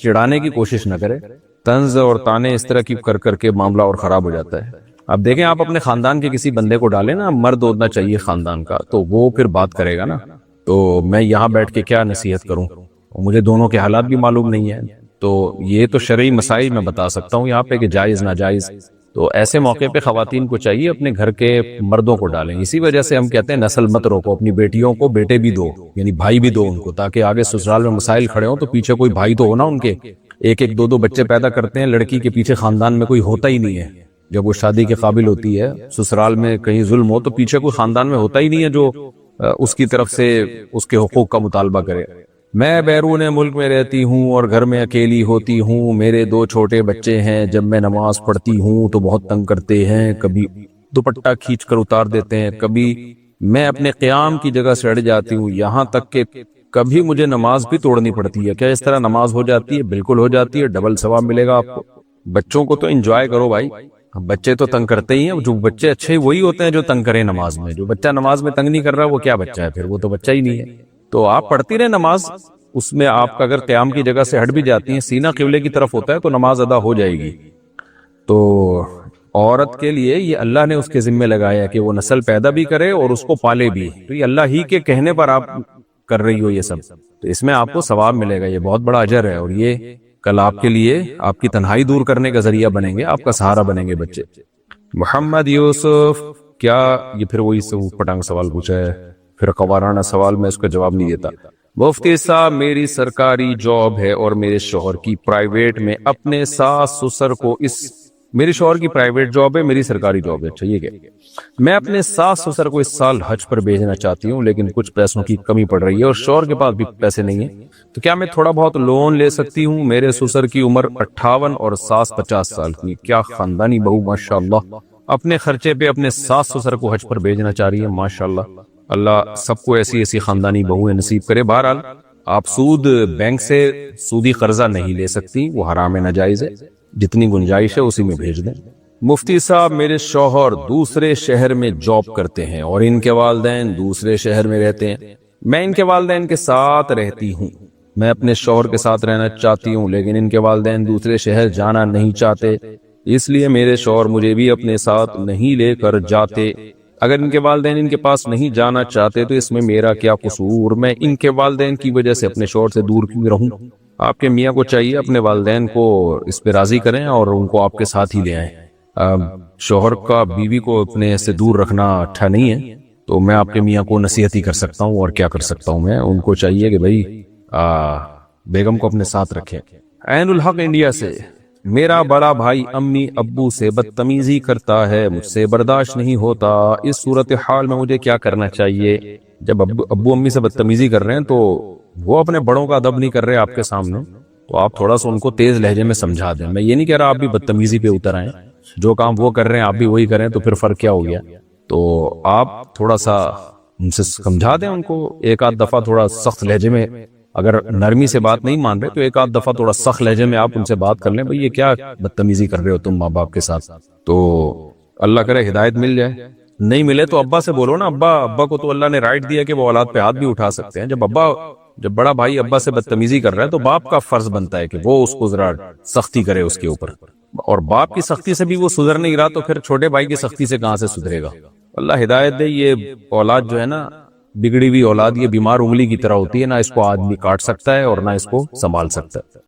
Speaker 1: چڑھانے کی کوشش نہ کرے۔ طنز اور تانے اس طرح کی کر کر کے معاملہ اور خراب ہو جاتا ہے۔ اب دیکھیں، آپ اپنے خاندان کے کسی بندے کو ڈالیں نا، مرد ہونا چاہیے خاندان کا، تو وہ پھر بات کرے گا نا، تو میں یہاں بیٹھ کے کیا نصیحت کروں؟ مجھے دونوں کے حالات بھی معلوم نہیں ہیں، تو یہ تو شرعی مسائل میں بتا سکتا ہوں یہاں پہ کہ جائز ناجائز، تو ایسے موقع پہ خواتین کو چاہیے اپنے گھر کے مردوں کو ڈالیں۔ اسی وجہ سے ہم کہتے ہیں نسل مت روکو، اپنی بیٹیوں کو بیٹے بھی دو، یعنی بھائی بھی دو ان کو، تاکہ آگے سسرال میں مسائل کھڑے ہوں تو پیچھے کوئی بھائی تو ہونا ان کے۔ ایک ایک دو دو بچے پیدا کرتے ہیں، لڑکی کے پیچھے خاندان میں کوئی ہوتا ہی نہیں ہے، جب وہ شادی کے قابل ہوتی ہے، سسرال میں کہیں ظلم ہو تو پیچھے کوئی خاندان میں ہوتا ہی نہیں ہے جو اس کی طرف سے اس کے حقوق کا مطالبہ کرے۔ میں بیرون ملک میں رہتی ہوں اور گھر میں اکیلی ہوتی ہوں، میرے 2 چھوٹے بچے ہیں، جب میں نماز پڑھتی ہوں تو بہت تنگ کرتے ہیں، کبھی دوپٹہ کھینچ کر اتار دیتے ہیں، کبھی میں اپنے قیام کی جگہ سے ہٹ جاتی ہوں، یہاں تک کہ کبھی مجھے نماز بھی توڑنی پڑتی ہے۔ کیا اس طرح نماز ہو جاتی ہے؟ بالکل ہو جاتی ہے، ڈبل ثواب ملے گا آپ کو۔ بچوں کو تو انجوائے کرو بھائی، بچے تو تنگ کرتے ہی ہیں، جو بچے اچھے وہی ہوتے ہیں جو تنگ کریں نماز میں۔ جو بچہ نماز میں تنگ نہیں کر رہا وہ کیا بچہ ہے؟ پھر وہ تو بچہ ہی نہیں ہے۔ تو آپ پڑھتی رہے نماز، اس میں آپ کا اگر قیام کی جگہ سے ہٹ بھی جاتی ہیں، سینہ قبلے کی طرف ہوتا ہے تو نماز ادا ہو جائے گی۔ تو عورت کے لیے یہ اللہ نے اس کے ذمہ لگایا کہ وہ نسل پیدا بھی کرے اور اس کو پالے بھی، تو یہ اللہ ہی کے کہنے پر آپ کر رہی ہو یہ سب، تو اس میں آپ کو ثواب ملے گا، یہ بہت بڑا اجر ہے، اور یہ کل آپ کے لیے آپ کی تنہائی دور کرنے کا ذریعہ بنیں گے، آپ کا سہارا بنیں گے بچے۔ محمد یوسف، کیا یہ پھر وہی پٹانگ سوال پوچھا ہے، پھر قوارانہ سوال، میں اس کا جواب نہیں دیتا۔ مفتی صاحب، میری سرکاری جاب ہے اور میرے شوہر کی پرائیویٹ میں اپنے ساس سسر کو میرے شوہر کی پرائیویٹ جاب ہے، میری سرکاری جاب ہے، اچھا یہ کہ میں اپنے ساس سسر کو اس سال حج پر بھیجنا چاہتی ہوں، لیکن کچھ پیسوں کی کمی پڑ رہی ہے اور شوہر کے پاس بھی پیسے نہیں ہیں، تو کیا میں تھوڑا بہت لون لے سکتی ہوں؟ میرے سسر کی عمر 58 اور ساس 50 سال کی، کیا خاندانی بہو ماشاءاللہ اپنے خرچے پہ اپنے ساس سسر کو حج پر بھیجنا چاہ رہی ہے، ماشاءاللہ، اللہ سب کو ایسی ایسی خاندانی بہویں نصیب کرے۔ بہرحال آپ سود بینک سے سودی قرضہ نہیں لے سکتی، وہ حرام ہے، ناجائز ہے، جتنی گنجائش ہے اسی میں بھیج دیں۔ مفتی صاحب، میرے شوہر دوسرے شہر میں جاب کرتے ہیں اور ان کے والدین دوسرے شہر میں رہتے ہیں، میں ان کے والدین کے ساتھ رہتی ہوں، میں اپنے شوہر کے ساتھ رہنا چاہتی ہوں لیکن ان کے والدین دوسرے شہر جانا نہیں چاہتے، اس لیے میرے شوہر مجھے بھی اپنے ساتھ نہیں لے کر جاتے۔ اگر ان کے والدین ان کے پاس نہیں جانا چاہتے تو اس میں میرا کیا قصور؟ میں ان کے والدین کی وجہ سے اپنے شوہر سے دور کیوں رہوں؟ آپ کے میاں کو چاہیے اپنے والدین کو اس پہ راضی کریں اور ان کو آپ کے ساتھ ہی لے آئیں۔ شوہر کا بیوی کو اپنے سے دور رکھنا اچھا نہیں ہے، تو میں آپ کے میاں کو نصیحت ہی کر سکتا ہوں، اور کیا کر سکتا ہوں میں؟ ان کو چاہیے کہ بھائی بیگم کو اپنے ساتھ رکھیں۔ عین الحق انڈیا سے، میرا بڑا بھائی امی ابو سے بدتمیزی کرتا ہے، مجھ سے برداشت نہیں ہوتا، اس صورتحال میں مجھے کیا کرنا چاہیے؟ جب ابو امی سے بدتمیزی کر رہے ہیں تو وہ اپنے بڑوں کا ادب نہیں کر رہے آپ کے سامنے، تو آپ تھوڑا سا ان کو تیز لہجے میں سمجھا دیں۔ میں یہ نہیں کہہ رہا آپ بھی بدتمیزی پہ اتر آئیں، جو کام وہ کر رہے ہیں آپ بھی وہی کریں، تو پھر فرق کیا ہو گیا؟ تو آپ تھوڑا سا ان سے سمجھا دیں ان کو، ایک آدھ دفعہ تھوڑا سخت لہجے میں، اگر نرمی سے بات نہیں مان رہے تو ایک آدھ دفعہ تھوڑا سخت لہجے میں آپ ان سے بات کر لیں، بھئی یہ کیا بدتمیزی کر رہے ہو تم ماں باپ کے ساتھ؟ تو اللہ کرے ہدایت مل جائے، نہیں ملے تو ابا سے بولو نا، ابا کو تو اللہ نے رائٹ دیا کہ وہ اولاد پہ ہاتھ بھی اٹھا سکتے ہیں۔ جب بڑا بھائی ابا سے بدتمیزی کر رہا ہے تو باپ کا فرض بنتا ہے کہ وہ اس کو ذرا سختی کرے اس کے اوپر، اور باپ کی سختی سے بھی وہ سدھر نہیں رہا تو پھر چھوٹے بھائی کی سختی سے کہاں سے سدھرے گا؟ اللہ ہدایت دے۔ یہ اولاد جو ہے نا، بگڑی ہوئی اولاد یہ بیمار انگلی کی طرح ہوتی ہے، نہ اس کو آدمی کاٹ سکتا ہے اور نہ اس کو سنبھال سکتا ہے۔